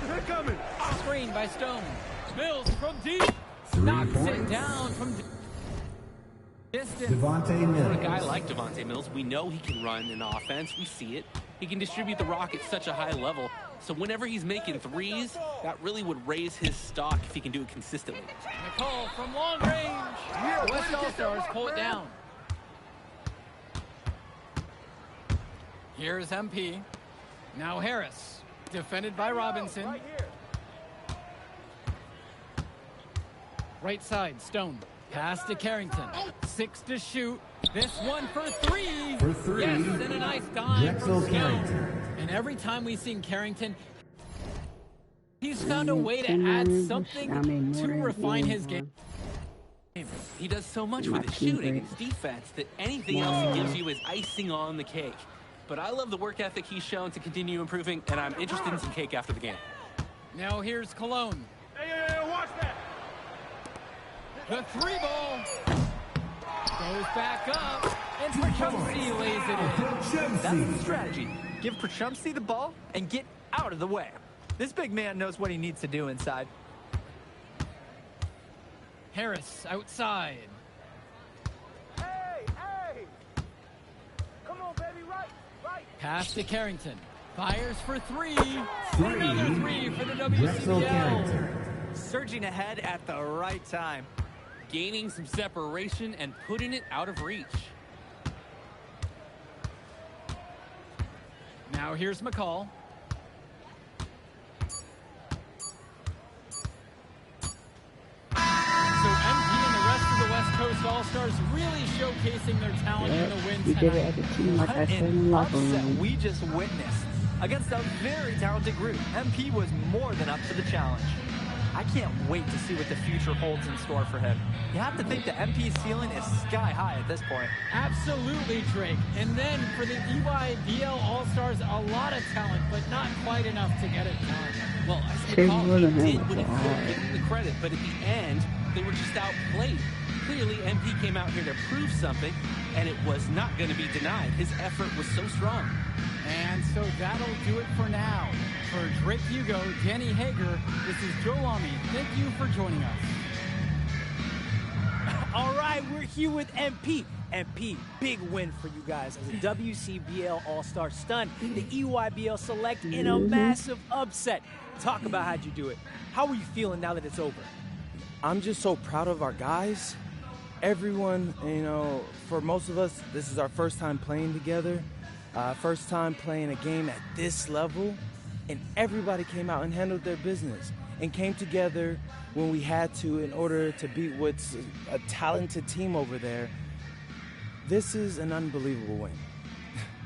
They're coming. Screen by Stone. Mills from deep. 3 Knocks points. it down from distance. Devontae For a Mills. guy like Devontae Mills, we know he can run an offense. We see it. He can distribute the rock at such a high level. So whenever he's making threes, that really would raise his stock if he can do it consistently. McCall from long range. West All-Stars pull it down. Here's MP. Now Harris. Defended by Robinson. Right here. Right side, Stone. Pass to Carrington. 6 to shoot. This one for 3. For 3, Yes, and a nice dime Drexel from Stone. Carrington. And every time we've seen Carrington, he's found a way to 10 add more something I mean, to more than refine one. his game. He does so much My with his team shooting and great. his defense that anything else he gives you is icing on the cake. But I love the work ethic he's shown to continue improving, and I'm interested in some cake after the game. Now here's Cologne. Hey, watch that. The 3 ball goes back up, and Perchumsky lays it in. That's the strategy. Give Perchumsky the ball and get out of the way. This big man knows what he needs to do inside. Harris outside. Hey. Come on, baby, right. Pass to Carrington. Fires for 3. 3, Another 3 for the Drexel WCBL. Carrington. Surging ahead at the right time. Gaining some separation and putting it out of reach. Now here's McCall. So MP and the rest of the West Coast All-Stars really showcasing their talent in the win We did it tonight. as a team, like I What said in an the locker upset room. we just witnessed. Against a very talented group, MP was more than up to the challenge. I can't wait to see what the future holds in store for him. You have to think the MP's ceiling is sky high at this point. Absolutely, Drake. And then for the EYBL All-Stars, a lot of talent, but not quite enough to get it done. Well, I They McCall, wouldn't he did have what he tried. could, give him the credit, but at the end, they were just outplayed. Clearly, MP came out here to prove something, and it was not going to be denied. His effort was so strong. And so that'll do it for now. For Drake Hugo, Danny Hager, this is Joe Lamy. Thank you for joining us. All right, we're here with MP. MP, big win for you guys as a WCBL All-Star stun, the EYBL Select in a massive upset. Talk about how'd you do it. How are you feeling now that it's over? I'm just so proud of our guys. Everyone, you know, for most of us, this is our first time playing together, first time playing a game at this level, and everybody came out and handled their business and came together when we had to in order to beat what's a talented team over there. This is an unbelievable win.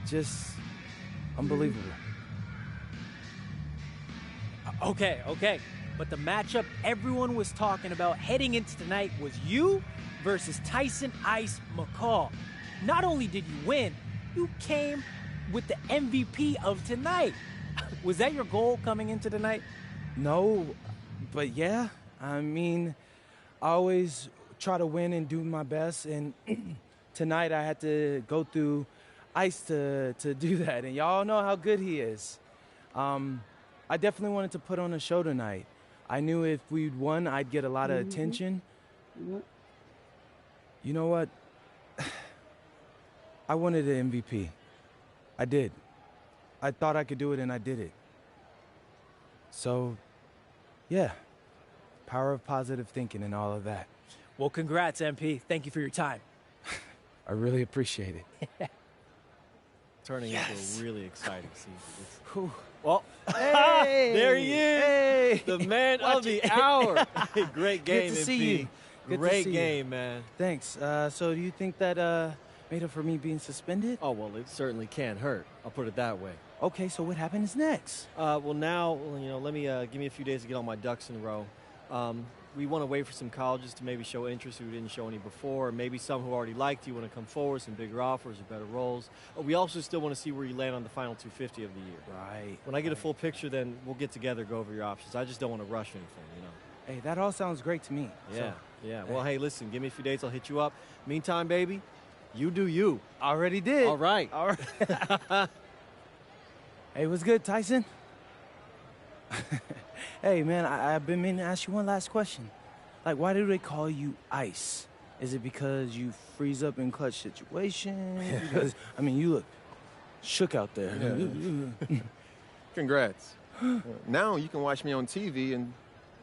Just unbelievable. Okay. But the matchup everyone was talking about heading into tonight was you versus Tyson Ice McCall. Not only did you win, you came with the MVP of tonight. Was that your goal coming into tonight? No, but yeah, I mean, I always try to win and do my best, and tonight I had to go through Ice to do that, and y'all know how good he is. I definitely wanted to put on a show tonight. I knew if we'd won, I'd get a lot of attention. You know what? I wanted an MVP. I did. I thought I could do it, and I did it. So, yeah, power of positive thinking and all of that. Well, congrats, MP. Thank you for your time. I really appreciate it. Turning into a really exciting season. Well, Hey! there he is. Hey! The man of the hour. Great game, Good to see MP. you. Good to Great see you. game, man. Thanks. So do you think that made up for me being suspended? Oh, well, it certainly can't hurt. I'll put it that way. Okay, so what happens next? Well, now, you know, let me give me a few days to get all my ducks in a row. We want to wait for some colleges to maybe show interest who didn't show any before, or maybe some who already liked you want to come forward, some bigger offers or better roles. We also still want to see where you land on the final 250 of the year. Right. When I get a full picture, then we'll get together, go over your options. I just don't want to rush anything, you know. Hey, that all sounds great to me. Yeah, So, yeah. Well, hey, listen, give me a few days, I'll hit you up. Meantime, baby, you do you. already did. All right. All right. Hey, what's good, Tyson? Hey, man, I've been meaning to ask you one last question. Like, why do they call you Ice? Is it because you freeze up in clutch situations? Because, I mean, you look shook out there. Yeah. Congrats. Now you can watch me on TV and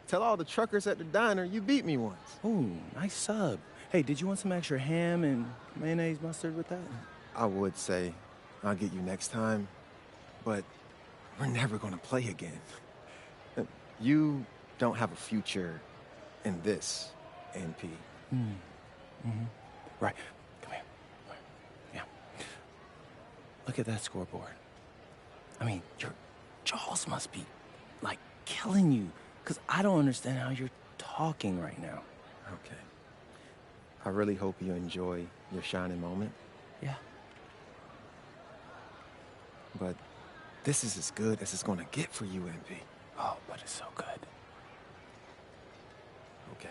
tell all the truckers at the diner you beat me once. Ooh, nice sub. Hey, did you want some extra ham and mayonnaise mustard with that? I would say I'll get you next time, but we're never gonna play again. You don't have a future in this, NP. Right. Come here. Yeah. Look at that scoreboard. I mean, your jaws must be, like, killing you. Because I don't understand how you're talking right now. Okay. I really hope you enjoy your shining moment. Yeah. But this is as good as it's gonna get for you, NP. Oh, but it's so good. Okay.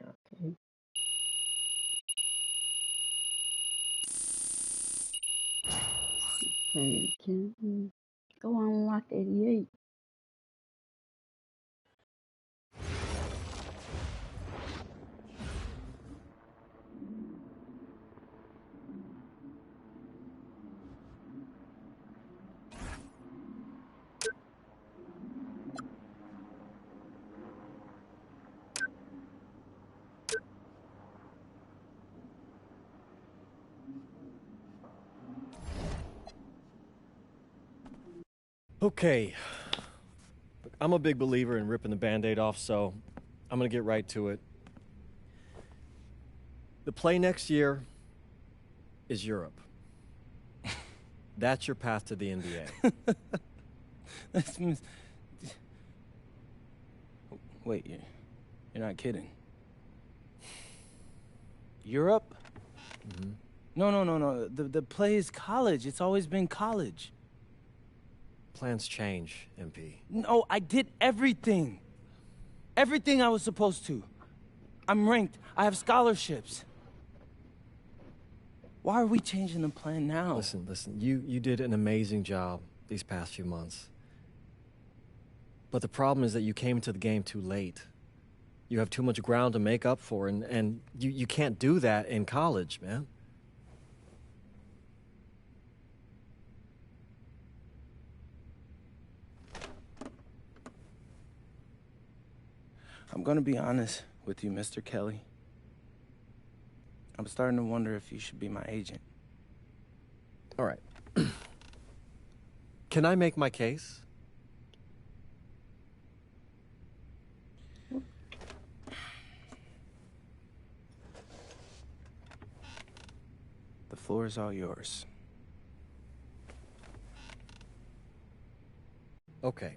Okay. Hey, can go on lock 88. Okay. Look, I'm a big believer in ripping the Band-Aid off, so I'm going to get right to it. The play next year is Europe. That's your path to the NBA. Wait, you're not kidding. Europe? Mm-hmm. No. The play is college. It's always been college. Plans change, MP. No, I did everything. Everything I was supposed to. I'm ranked. I have scholarships. Why are we changing the plan now? Listen. You did an amazing job these past few months. But the problem is that you came into the game too late. You have too much ground to make up for, and you can't do that in college, man. I'm gonna be honest with you, Mr. Kelly. I'm starting to wonder if you should be my agent. All right. Can I make my case? The floor is all yours. Okay.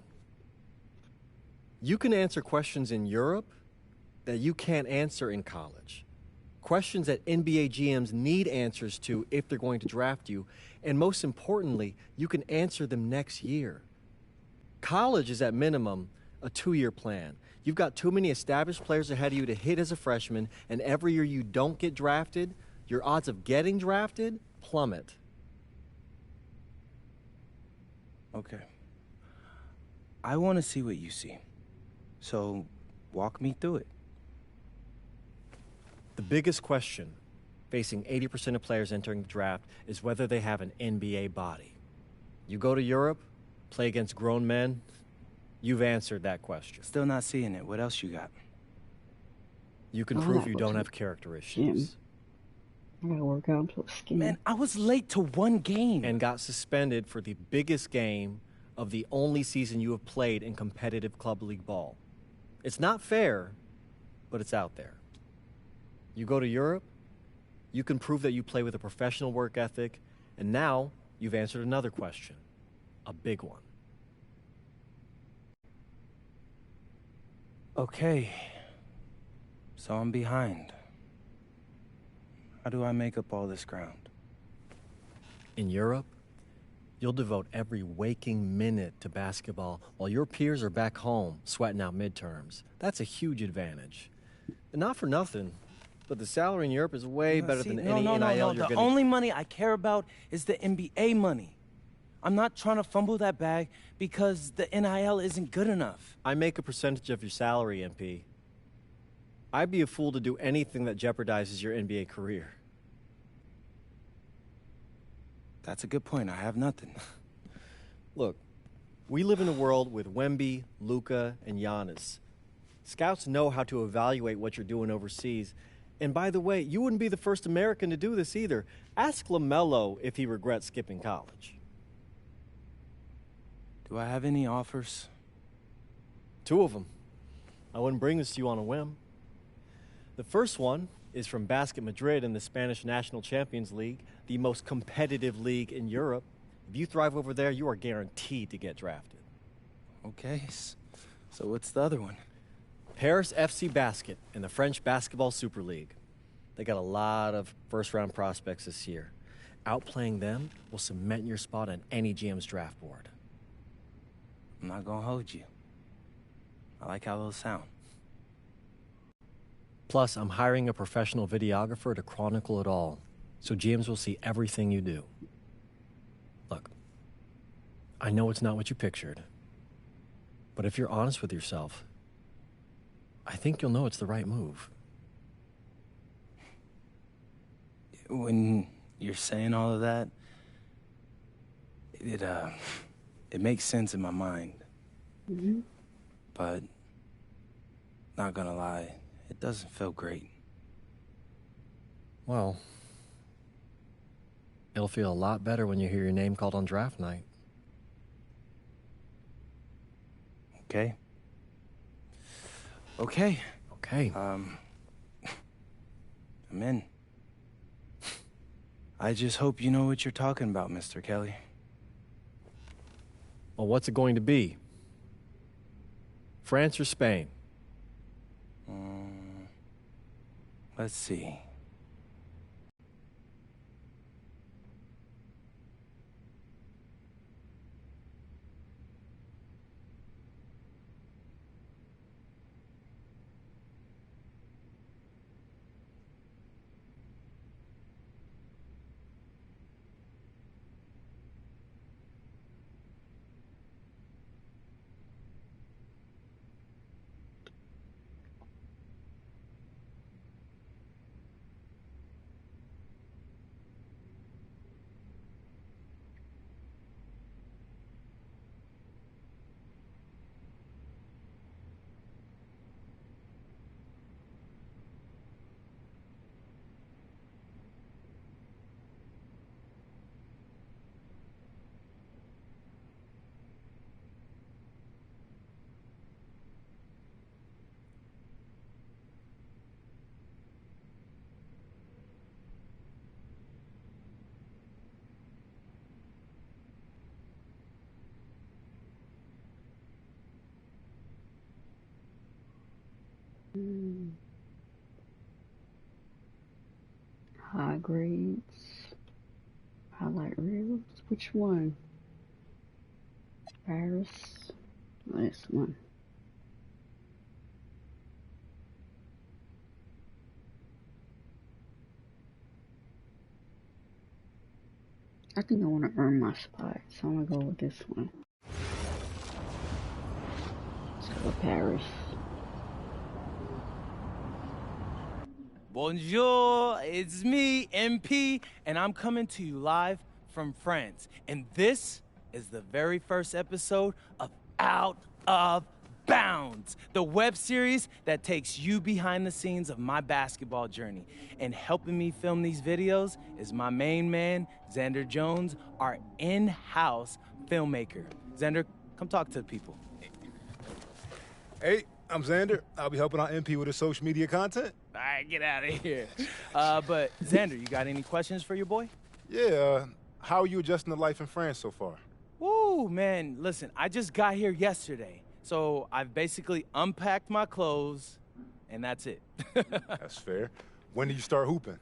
You can answer questions in Europe that you can't answer in college. Questions that NBA GMs need answers to if they're going to draft you. And most importantly, you can answer them next year. College is at minimum a 2-year plan. You've got too many established players ahead of you to hit as a freshman, and every year you don't get drafted, your odds of getting drafted plummet. Okay. I want to see what you see. So, walk me through it. The biggest question facing 80% of players entering the draft is whether they have an NBA body. You go to Europe, play against grown men, you've answered that question. Still not seeing it. What else you got? You can prove you don't have character issues. I gotta work out until skin. Man, I was late to one game. And got suspended for the biggest game of the only season you have played in competitive club league ball. It's not fair, but it's out there. You go to Europe, you can prove that you play with a professional work ethic, and now you've answered another question, a big one. Okay. So I'm behind. How do I make up all this ground? In Europe, You'll devote every waking minute to basketball while your peers are back home sweating out midterms. That's a huge advantage. And not for nothing, but the salary in Europe is way better than any NIL you're The getting. only money I care about is the NBA money. I'm not trying to fumble that bag because the NIL isn't good enough. I make a percentage of your salary, MP. I'd be a fool to do anything that jeopardizes your NBA career. That's a good point. I have nothing. Look, we live in a world with Wemby, Luka, and Giannis. Scouts know how to evaluate what you're doing overseas. And by the way, you wouldn't be the first American to do this either. Ask LaMelo if he regrets skipping college. Do I have any offers? 2 of them. I wouldn't bring this to you on a whim. The first one is from Basket Madrid in the Spanish National Champions League, the most competitive league in Europe. If you thrive over there, you are guaranteed to get drafted. Okay, so what's the other one? Paris FC Basket in the French Basketball Super League. They got a lot of first-round prospects this year. Outplaying them will cement your spot on any GM's draft board. I'm not gonna hold you. I like how those sound. Plus, I'm hiring a professional videographer to chronicle it all, so GMs will see everything you do. Look, I know it's not what you pictured, but if you're honest with yourself, I think you'll know it's the right move. When you're saying all of that, it makes sense in my mind. Mm-hmm. But, not gonna lie, it doesn't feel great. Well, it'll feel a lot better when you hear your name called on draft night. Okay. Okay. Okay. I'm in. I just hope you know what you're talking about, Mr. Kelly. Well, what's it going to be? France or Spain? Let's see. High grades, highlight reels. Which one? Paris. Oh, this one. I think I want to earn my spot, so I'm gonna go with this one. Let's go with Paris. Bonjour, it's me, MP, and I'm coming to you live from France. And this is the very first episode of Out of Bounds, the web series that takes you behind the scenes of my basketball journey. And helping me film these videos is my main man, Xander Jones, our in-house filmmaker. Xander, come talk to the people. Hey, I'm Xander. I'll be helping out MP with his social media content. All right, get out of here. But Xander, you got any questions for your boy? Yeah, how are you adjusting to life in France so far? Woo, man, listen, I just got here yesterday. So I've basically unpacked my clothes, and that's it. That's fair. When did you start hooping?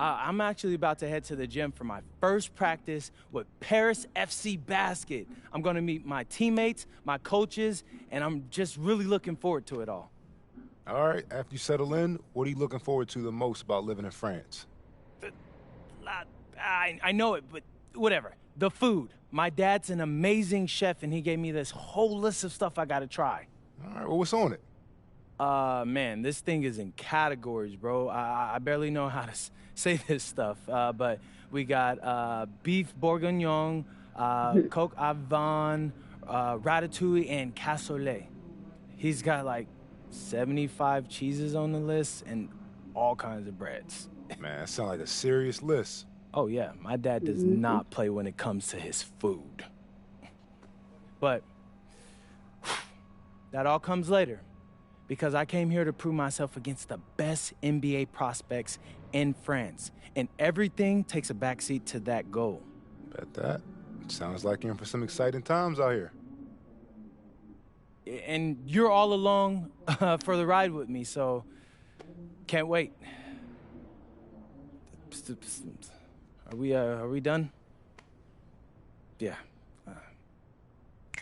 I'm actually about to head to the gym for my first practice with Paris FC Basket. I'm going to meet my teammates, my coaches, and I'm just really looking forward to it all. All right, after you settle in, what are you looking forward to the most about living in France? I know it, but whatever. The food. My dad's an amazing chef, and he gave me this whole list of stuff I got to try. All right, well, what's on it? Man, this thing is in categories, bro. I barely know how to say this stuff, but we got beef bourguignon, coq au vin, ratatouille, and cassoulet. He's got like 75 cheeses on the list and all kinds of breads. Man, that sounds like a serious list. Oh, yeah, my dad does not play when it comes to his food. But that all comes later, because I came here to prove myself against the best NBA prospects in France, and everything takes a backseat to that goal. Bet that. Sounds like you're in for some exciting times out here. And you're all along for the ride with me, so can't wait. Are we done? Yeah.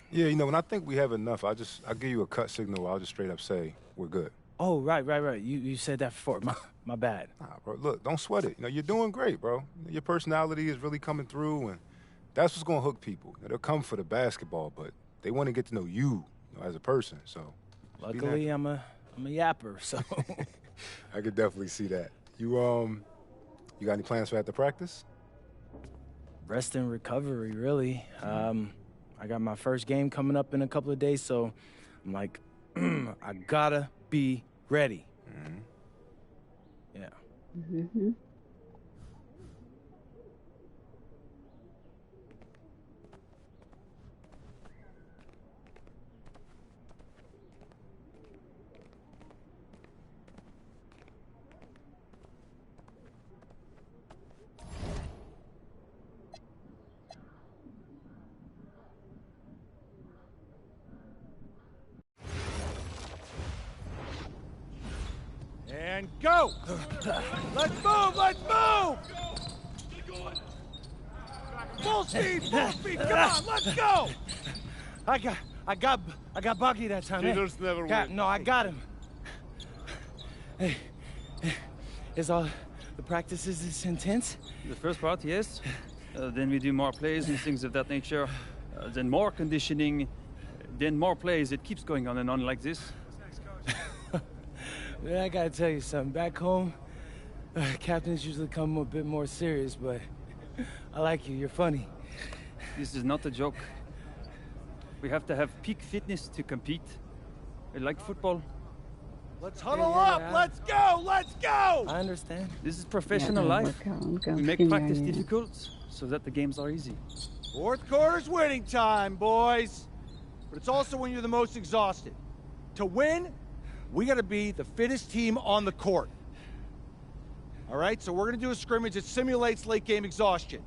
Yeah, you know, when I think we have enough, I'll give you a cut signal. I'll just straight up say we're good. Oh, right. You said that before. My bad. Nah, bro, look, don't sweat it. You know, you're doing great, bro. Your personality is really coming through, and that's what's gonna hook people. You know, they'll come for the basketball, but they want to get to know you, as a person. So, luckily, I'm a yapper, so I could definitely see that. You got any plans for after practice? Rest and recovery, really. I got my first game coming up in a couple of days, so I'm like, I gotta be ready. Yeah. And go! Let's move! Let's move! Full speed! Full speed! Come on, let's go! I got Bucky that time. Cheaters never win. No, I got him. Hey, is all the practices this intense? The first part, yes. Then we do more plays and things of that nature. Then more conditioning. Then more plays. It keeps going on and on like this. Man, I gotta tell you something. Back home, captains usually come a bit more serious, but I like you. You're funny. This is not a joke. We have to have peak fitness to compete. Like football. Let's huddle up! Let's go! Let's go! I understand. This is professional life. We make practice difficult so that the games are easy. Fourth quarter's winning time, boys. But it's also when you're the most exhausted. To win, we gotta be the fittest team on the court. All right, so we're gonna do a scrimmage that simulates late game exhaustion.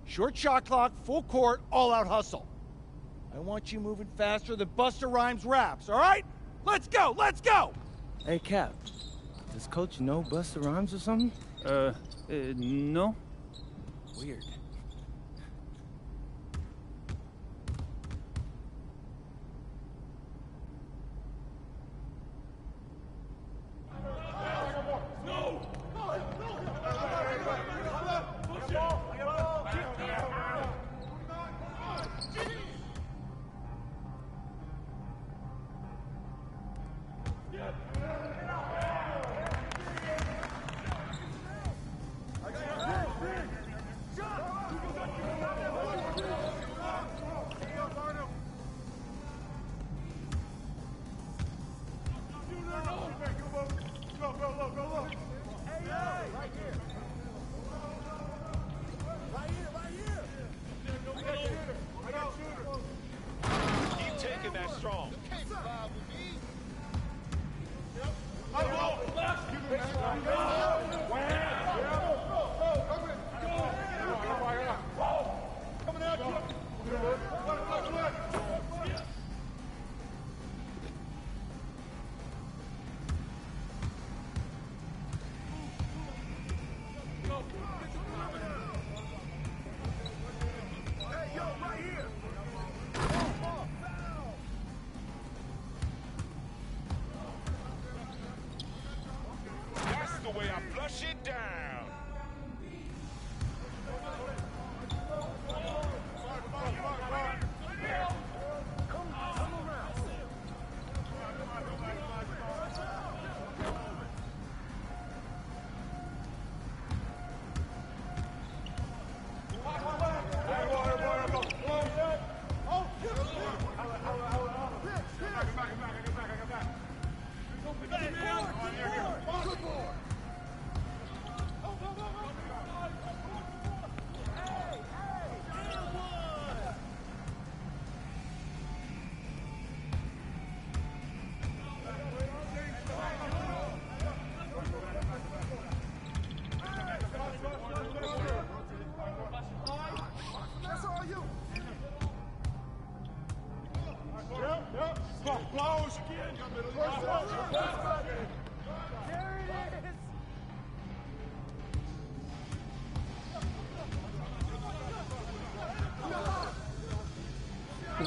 Short shot clock, full court, all out hustle. I want you moving faster than Busta Rhymes raps, all right? Let's go, let's go! Hey, Cap, does Coach know Busta Rhymes or something? No. Weird.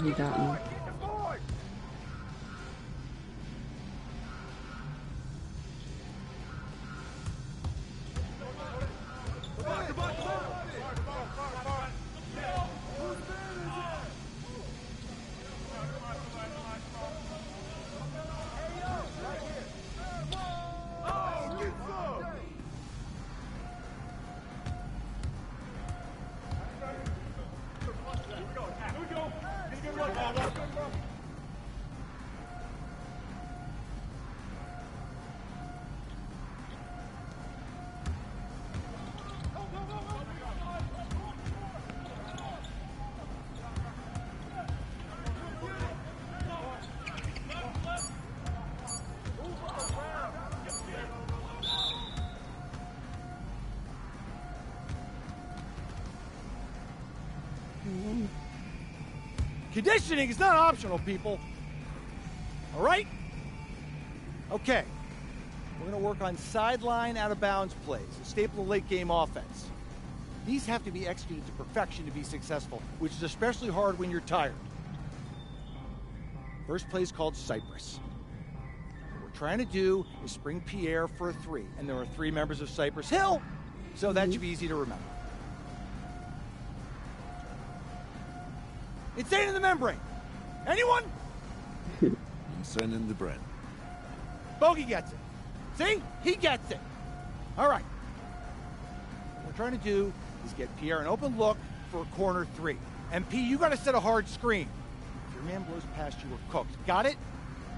He got me. Conditioning is not optional, people. All right? Okay. We're going to work on sideline out-of-bounds plays, a staple of late-game offense. These have to be executed to perfection to be successful, which is especially hard when you're tired. First play is called Cypress. What we're trying to do is spring Pierre for a 3, and there are 3 members of Cypress Hill, so that should be easy to remember. Insane in the membrane. Anyone? Insane in the brain. Bogey gets it. See? He gets it. All right. What we're trying to do is get Pierre an open look for a corner 3. MP, you got to set a hard screen. If your man blows past you, we're cooked. Got it?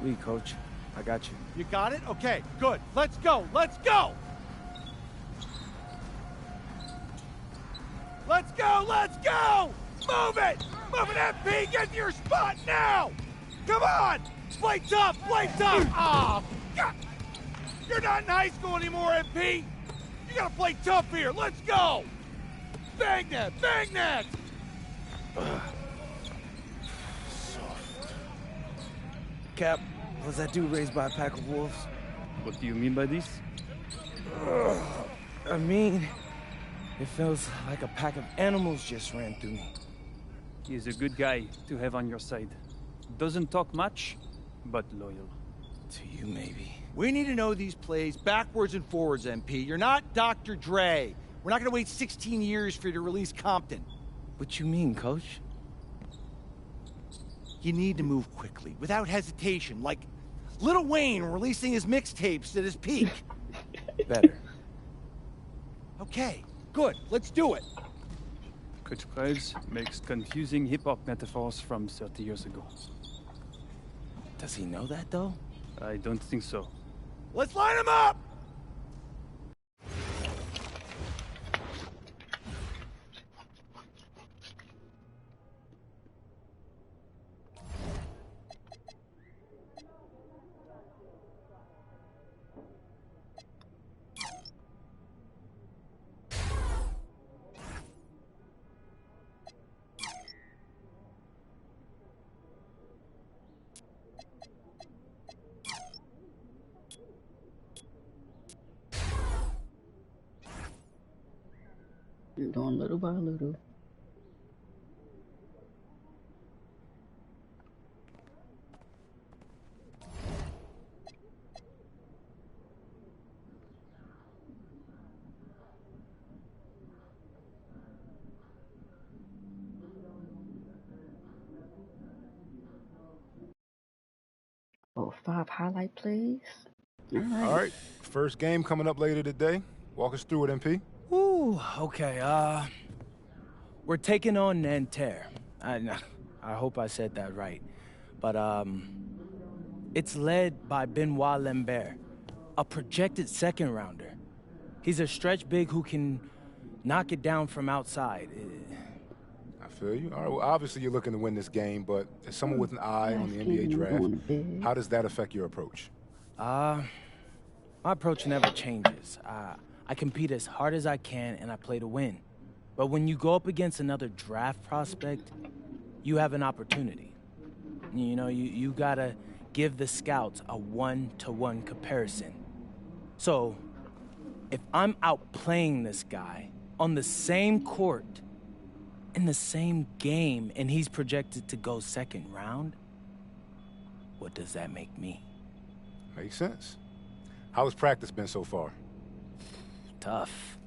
Oui, coach. I got you. You got it? Okay, good. Let's go. Let's go. Let's go. Let's go. Move it! Move it, MP! Get to your spot now! Come on! Play tough! Play tough! Oh, God! You're not in high school anymore, MP! You gotta play tough here! Let's go! Bang that! Bang that! Cap, was that dude raised by a pack of wolves? What do you mean by this? I mean, it feels like a pack of animals just ran through me. He is a good guy to have on your side. Doesn't talk much, but loyal. To you, maybe. We need to know these plays backwards and forwards, MP. You're not Dr. Dre. We're not gonna wait 16 years for you to release Compton. What you mean, coach? You need to move quickly, without hesitation, like Lil Wayne releasing his mixtapes at his peak. Better. Okay, good. Let's do it. Coach Krebs makes confusing hip-hop metaphors from 30 years ago. Does he know that, though? I don't think so. Let's line him up! Going little by little. Oh, 5 highlight plays. All right. First game coming up later today. Walk us through it, MP. Ooh, okay, we're taking on Nanterre. I hope I said that right. But, it's led by Benoit Lambert, a projected second-rounder. He's a stretch big who can knock it down from outside. I feel you. All right, well, obviously you're looking to win this game, but as someone with an eye on the NBA draft, how does that affect your approach? My approach never changes. I compete as hard as I can, and I play to win. But when you go up against another draft prospect, you have an opportunity. You know, you gotta give the scouts a one-to-one comparison. So, if I'm outplaying this guy on the same court, in the same game and he's projected to go second round? What does that make me? Makes sense. How has practice been so far? Tough.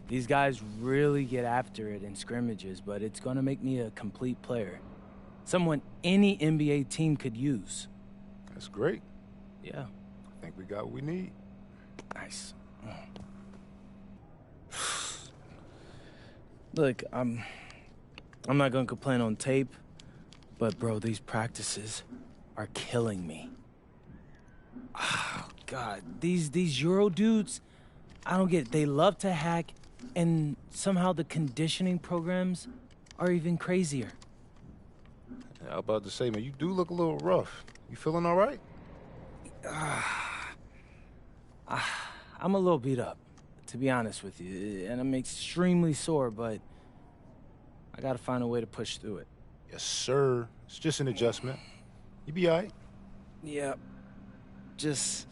These guys really get after it in scrimmages, but it's gonna make me a complete player. Someone any NBA team could use. That's great. Yeah. I think we got what we need. Nice. Look, I'm not gonna complain on tape, but bro, these practices are killing me. Oh, God, these Euro dudes, I don't get it. They love to hack, and somehow the conditioning programs are even crazier. Yeah, I was about to say, man, you do look a little rough. You feeling all right? I'm a little beat up, to be honest with you, and I'm extremely sore, but I gotta find a way to push through it. Yes, sir. It's just an adjustment. You be all right. Yeah. Just,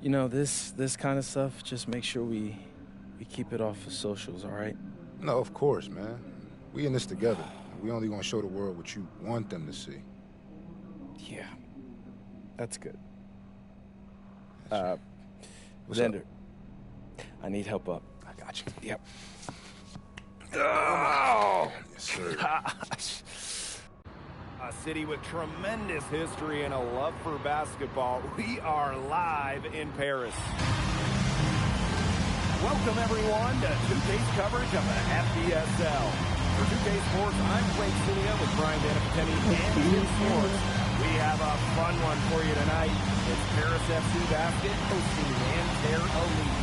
you know, this kind of stuff, just make sure we keep it off of socials, all right? No, of course, man. We in this together. We only gonna show the world what you want them to see. Yeah. That's good. What's Xander, up? I need help up. I got you. Yep. Oh! Yes, sir. Gosh. A city with tremendous history and a love for basketball. We are live in Paris. Welcome, everyone, to 2K's coverage of the FBSL. For 2K Sports, I'm Blake Sinia with Brian Danapateni and Team Sports. We have a fun one for you tonight. It's Paris FC Basket hosting MyCareer Elite.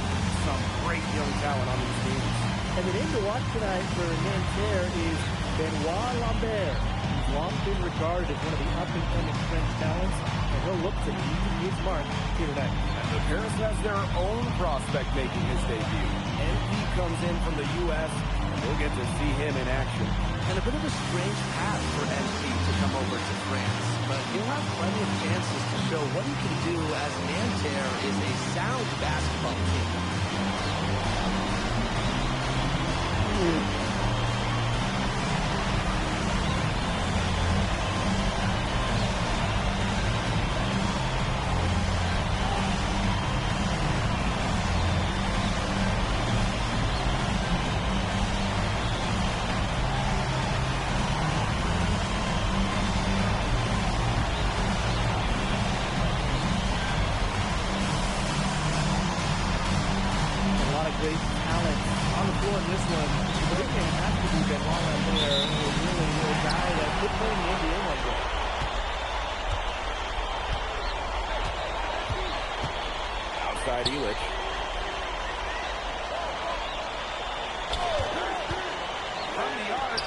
Some great young talent on these teams. And the name to watch tonight for MyCareer is Benoit Lambert. He's long been regarded as one of the up-and-coming French talents, and he'll look to leave his mark here tonight. And the Paris has their own prospect making his debut. NP comes in from the U.S., and we'll get to see him in action. And a bit of a strange path for NP to come over to France, but he'll have plenty of chances to show what he can do as MyCareer is a sound basketball team. Outside Elich. From the arc.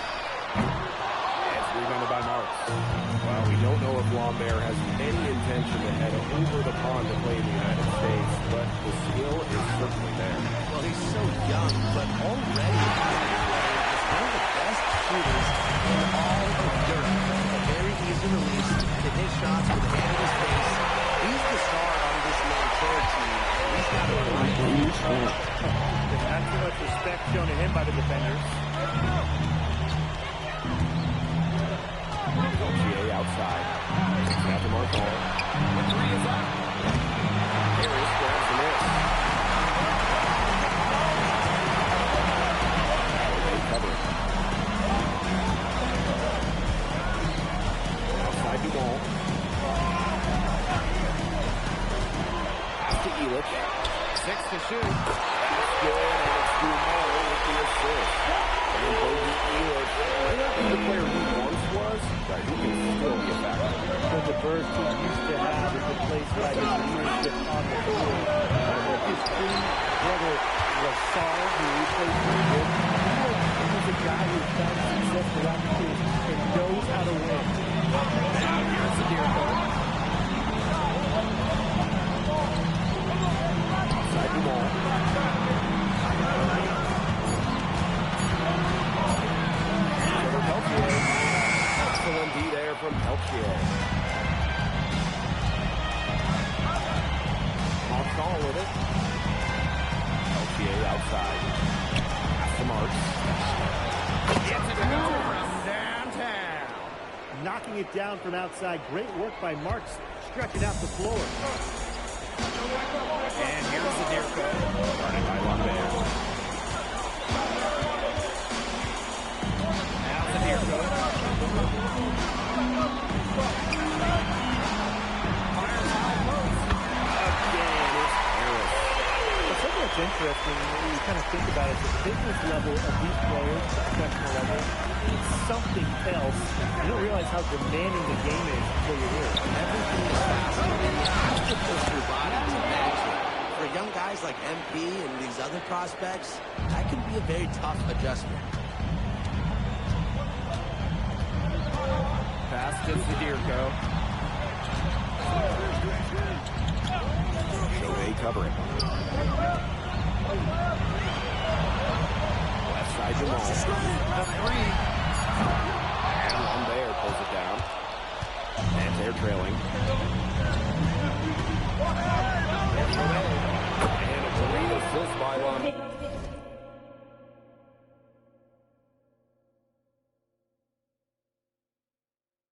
It's rebounded by Marks. Well, we don't know if Lambert has any intention to head over the pond to play in the United States, but the skill is certainly there. Well, he's so young, but already is one of the best shooters in all of Europe. A very easy release to hit shots with the hand in his face. He's the star on this MyCareer team. He's got a There's not too much respect shown to him by the defenders. LGA outside. Snap to Marcel. The three is up. Harris grabs the miss. They cover it. Outside Duval. Pass to Elich. 6 to shoot. That's good, and it's Duval with the assist. And Bogey Elich may not be the player he once was, but he can still be a factor. So the burst he used to have is replaced by his leadership on the floor. His twin brother, Lassar, who we played with, he's a guy who's found success around the team and knows how to win. Now here's the Deerco. Outside the ball. Excellent D there from Peltier. Marcel with it. Peltier outside. Pass to Marks. it down from outside. Great work by Marks, stretching out the floor. And here's the near code. Guarded by Lambert. Now the near code. Fires high post. Again, it's Harris. But something that's interesting when you kind of think about it, the fitness level of these players, the professional level, it's something else. You don't realize how demanding the game is until you're here. Everything is fast. You have to push your body to match it. For young guys like MP and these other prospects, that can be a very tough adjustment. Pass to Zadirko. Shohei covering. Left side Jamal. The three. And Lambert pulls it down. And they're trailing. And a great assist by Lambert.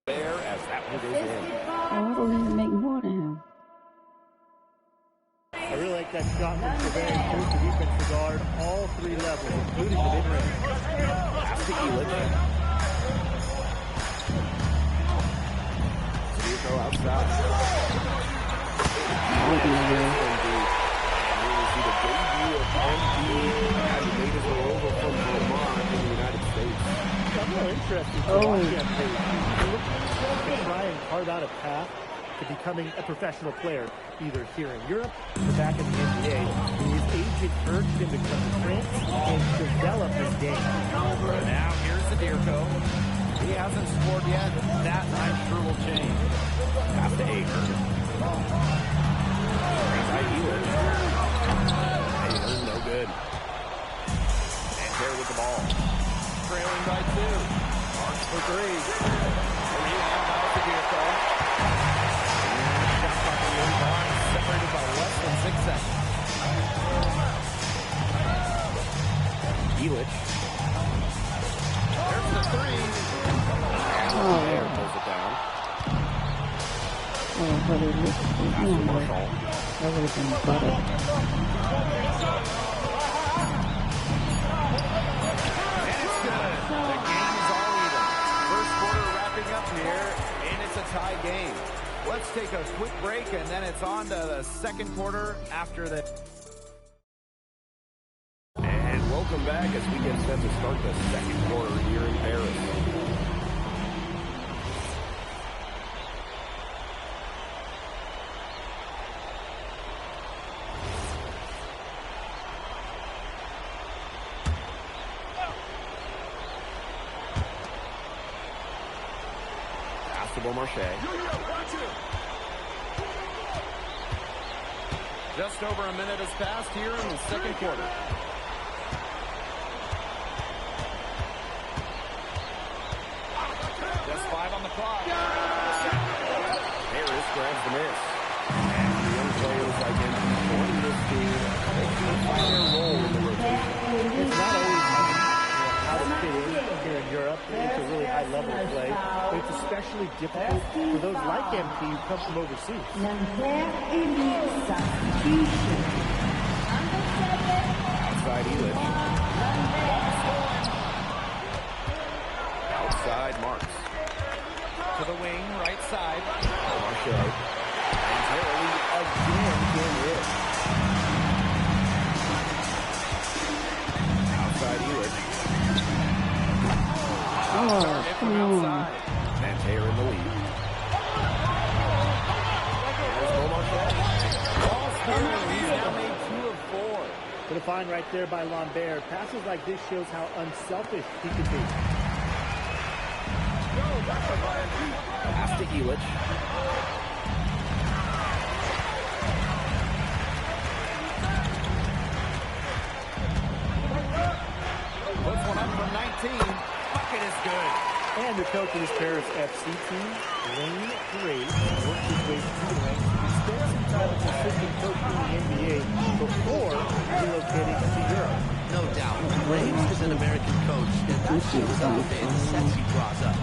As that one goes in. Oh, I don't even make more than him. I really like that shot from Tavares. Push the defense to guard all three levels, including the mid-range. Pass to Elitch. Zadirko outside. And we see the debut of MP as he made his way over from Vermont in the United States. I'm really interested to watch that page. To try and carve out a path to becoming a professional player, either here in Europe or back in the NBA. His agent urged him to come to France and develop his game. Now here's Zadirko. He hasn't scored yet. That I'm sure will change. Pass to Aker. No good. And there with the ball. Trailing by 2. Marks for 3. Rebound by Zadirko. Shot clock in the line, separated by less than 6 seconds. Elitch. There's the 3. And there pulls it down. Oh, but it looks good. That would have been better. And it's good. The game is all even. First quarter wrapping up here, and it's a tie game. Let's take a quick break, and then it's on to the second quarter after that. And welcome back as we get set to start the second quarter here in Paris. Marche. Just over a minute has passed here in the second quarter. Just 5 on the clock. Harris grabs the miss. And the young players like him joining this team, they can find their role in the rotation. It's not always how to fit in here in Europe. It's a really high level of play. But it's especially difficult for those like MP who come from overseas. Outside Elitch. Outside Marks. To the wing, right side. Marche. And Terry again can hit. Outside Elitch. Oh, come on. And Taylor in the lead. Here's Beaumarchais. Ball's through. He's now made 2 of 4. But a find right there by Lambert. Passes like this shows how unselfish he can be. Pass to Elitch. Puts one up from 19. Bucket is good. And the coach of this Paris FC team, Lane Gray, worked his way through the ranks. He spent some time as assistant coach in the NBA before relocating to Europe. No doubt. Graves is an American coach, and that shows up in the sets he draws up.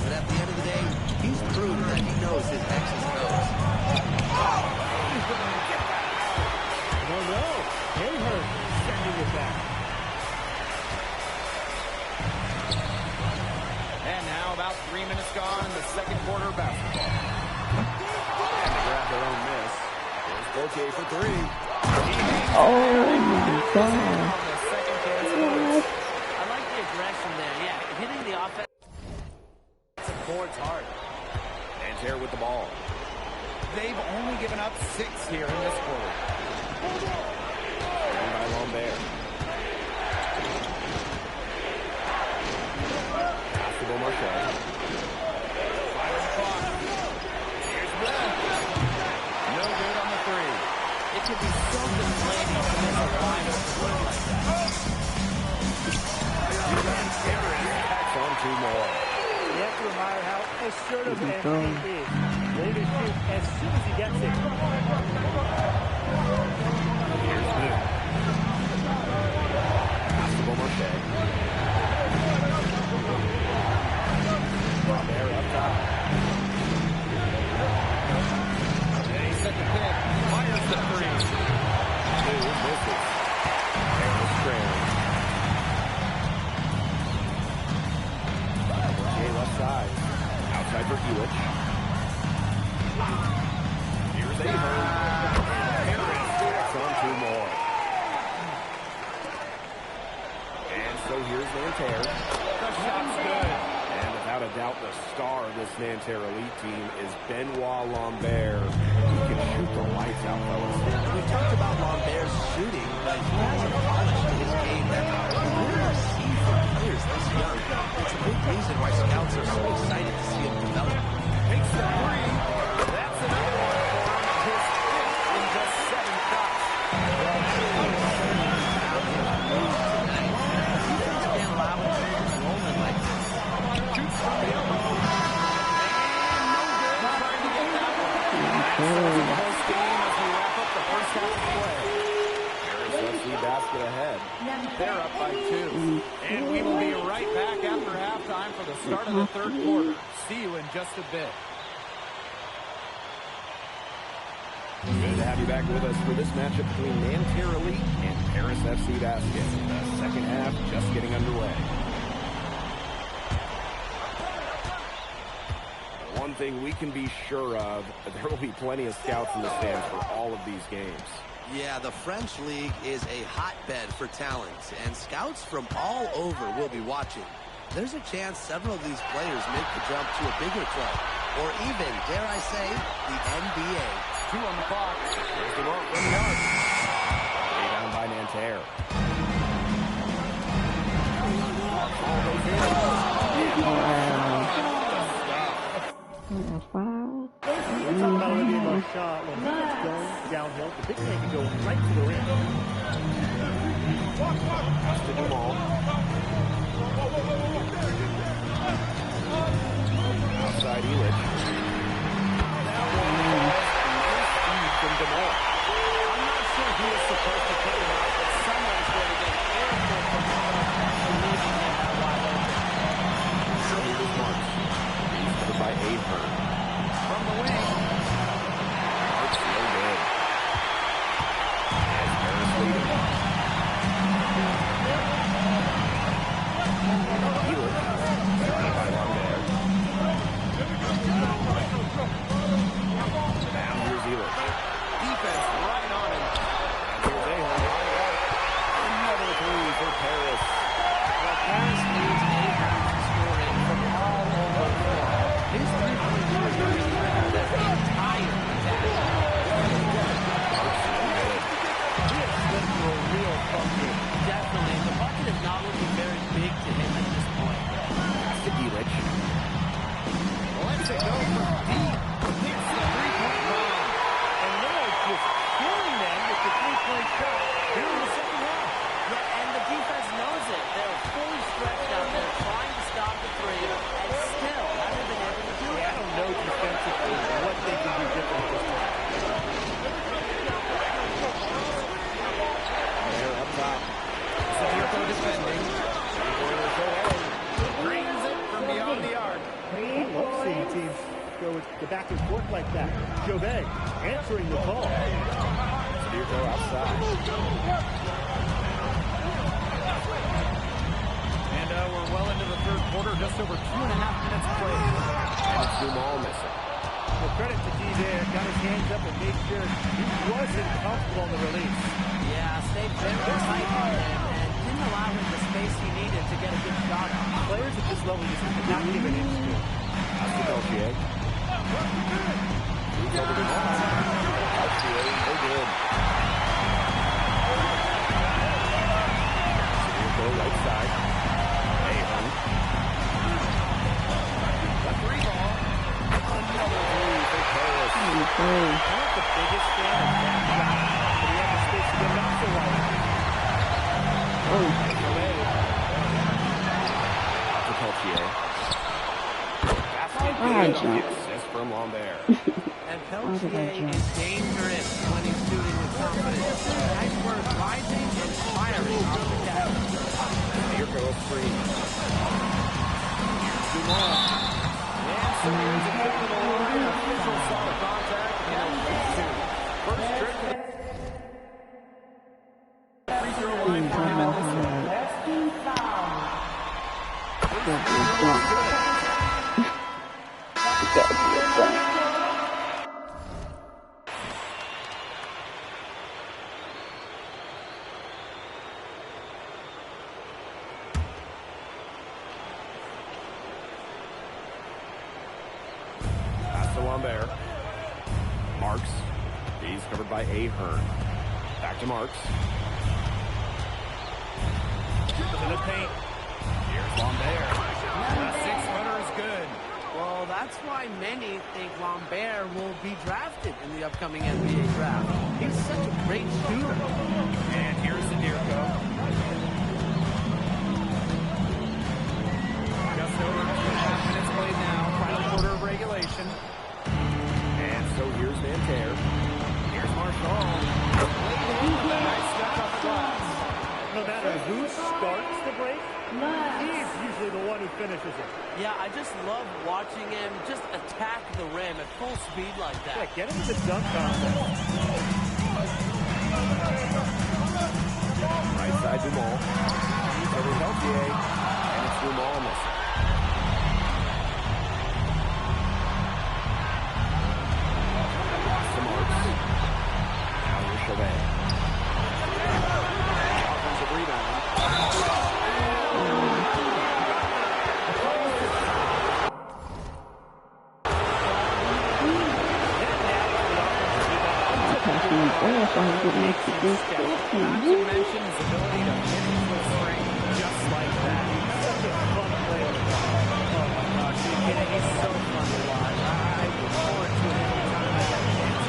but at the end of the day, he's proven that he knows his X's and O's. No. Hayhurst sending it back. And now about 3 minutes gone in the second quarter of basketball. And they grab their own miss. Here's Gauthier for three. Oh my God. What? I like the aggression there. Yeah, hitting the offense. Boards hard. Nanterre with the ball. They've only given up 6 here in this quarter. And by Lambert. Pass to Beaumarchais. Firing clock. Here's Will. No good on the three. It can be so deflating to miss a final score like that. Packs on 2 more. You have to admire how assertive MP is. Ready to shoot as soon as he gets it. Here's Will. Pass to Beaumarchais. Lambert up top. They set the pick. Fires the three. 2 misses. Harris trailing. Left side. Outside for Hewitt. Here's Ahern. Harris takes on 2 more. And so here's Nanterre. The shot's good. And without a doubt, the star of this Nanterre elite team is Benoit Lambert. He can shoot the lights out, fellas. We talked about Lambert's shooting, but he has a polish to his game that we don't see from players this young. It's a big reason why scouts are so excited to see him develop. Takes the three. That's another one for him. His 5th in just 7 shots. Can't allow him to rolling like this. Shoots from the elbow. And no good. Trying to get that one. That's the whole game as we wrap up the first half of play. Harris FC basket ahead. They're up by 2. And we will be right back after halftime for the start of the third quarter. See you in just a bit. Good to have you back with us for this matchup between Nanterre Elite and Paris FC Basket. The second half just getting underway. One thing we can be sure of, there will be plenty of scouts in the stands for all of these games. Yeah, the French League is a hotbed for talent, and scouts from all over will be watching. There's a chance several of these players make the jump to a bigger club, or even, dare I say, the NBA. 2 on the clock. Here's the mark from the arc. Rebound by Nanterre. We're talking about Olivier Marchand. When he gets going downhill, the big man can go right to the rim. Pass to Dumal. Outside Elitch. That one falls. Nice feed from Dumal. I'm not sure goes to back and forth like that. Chauvet answering the call. Steerco outside. And we're well into the third quarter, just over 2.5 minutes played. And it's Dumal missing. Well, credit to D there. Got his hands up and made sure he wasn't comfortable on the release. Yeah, stayed very tight on him and didn't allow him the space he needed to get a good shot on. Players at this level just cannot give an inch to. That's the Peltier. Moves over to Moss. Peltier, no good. Steerco right side. Ahern. The three ball. Another three for Paris. I'm not the biggest fan of that shot, but he had the space to get it off the wall. To Peltier. Assist from Lambert. And Peltier is dangerous when he's shooting with confidence. Nice work, rising and firing off the catch. Here goes free. Dumas. And so here's a kick to the line. Official saw the contact, and it was 2. First trip to the free throw line for Allison. Pass to Lambert. Marks. He's covered by Ahern. Back to Marks. In the paint. Here's Lambert. The 6-footer is good. Well, that's why many think Lambert will be drafted in the upcoming NBA draft. He's such a great shooter. And here's Steerco. Just over 2.5 minutes played now. Final quarter of regulation. And so here's Van Ter. Here's Marshall. Nice step off the glass. No matter who starts the break, he's usually the one who finishes it. Yeah, I just love watching him just attack the rim at full speed like that. Yeah, get him to the dunk contest. Right side Dumal. He's over Peltier. And it's Dumal missing. To Marks. Now here's Chauvet. Offensive rebound. Not to mention his ability to finish with strength just like that. Such a fun player. Oh my gosh, he's so fun to watch. I look forward to it every time I get a chance.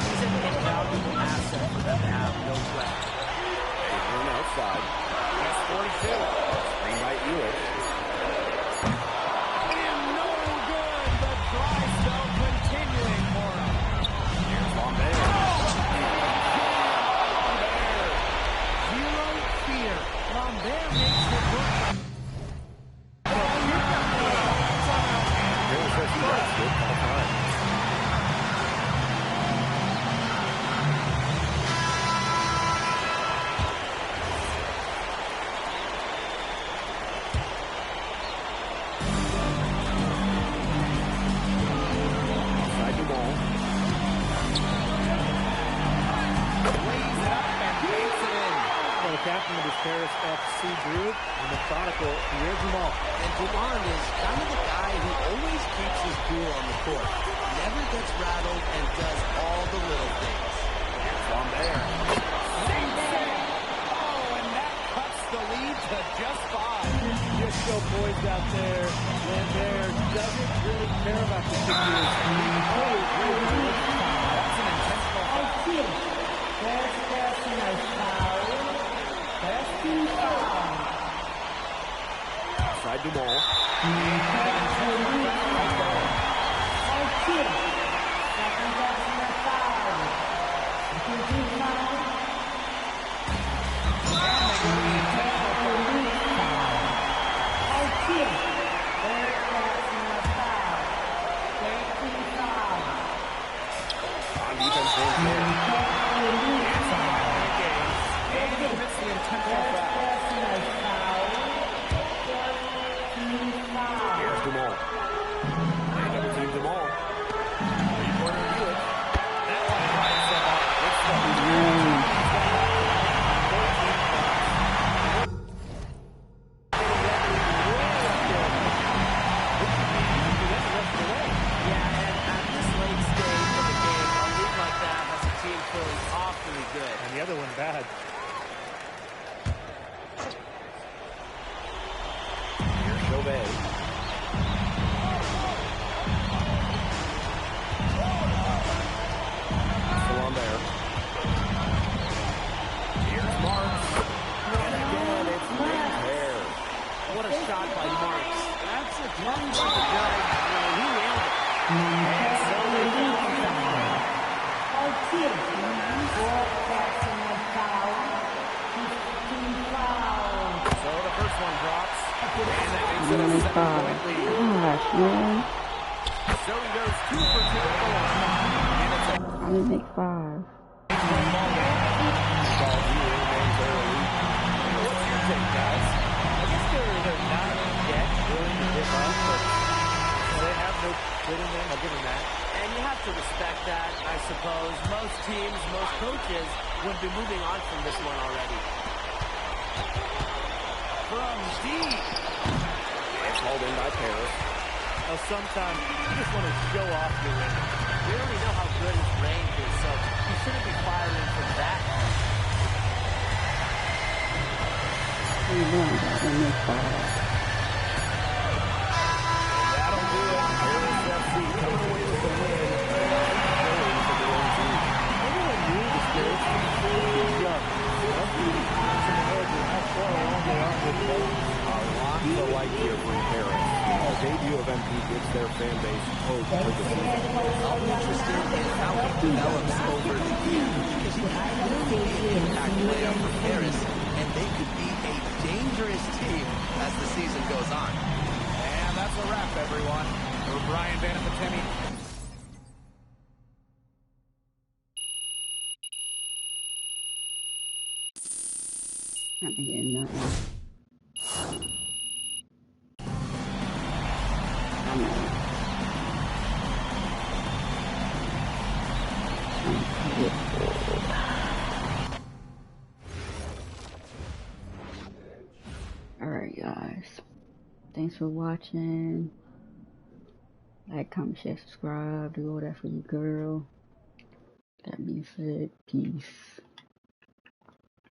He's an invaluable asset for them to have, no question. Ahern outside. That's 42. Screen by Elich. And no good. The dry spell continuing for him. Here's Lambert. Zero fear. Lambert makes the work. Here's what he does. Good all time. Outside the ball. Lays it up and takes it in. Well, the captain of this Paris FC group, and methodical, here's Dumas. And Dumont is kind of the guy who always keeps his cool on the court. Never gets rattled and does all the little things. Here's Lambert. Oh, and that cuts the lead to just 5. Just so poised out there. Lambert doesn't really care about the figures. He's always really That's an intentional foul. Outside the ball. They double teamed them all. Three-pointer Felix. That one finds someone. Good stuff. Yeah, and at this late stage of the game, a lead like that has a team feeling awfully good. And the other one bad. Here's Chauvet. Still on there. Here's Marks. And again, it's MyCareer. What a shot by Marks. That's a run by the guy. He nailed it. And so they foul. So the first one drops. And that makes it a 7-point lead. Gosh, man. So he goes 2 for 2 at the line. And it's a I didn't make 5. ball here remains early. What's your take, guys? I guess they're not yet willing to give up, but they have no quit in them. I'll give them that. And you have to respect that, I suppose. Most teams, most coaches would be moving on from this one already. From deep. It's hauled in by Paris. Sometimes you just want to show off your range. We already know how good his range is, so he shouldn't be firing from that. That'll do it. Paris FC coming away with the win. Everyone knew the Spirits were young. A lot to like here from Paris. The debut of MP gives their fan base hope for the season. I'm interested in how he develops over the years, because he could really be an impact player for Paris, and they could be a dangerous team as the season goes on. And that's a wrap, everyone. For Brian Vanapateni. I'm getting nothing. Alright, guys. Thanks for watching. Like, comment, share, subscribe. Do all that for you, girl. That being said, peace.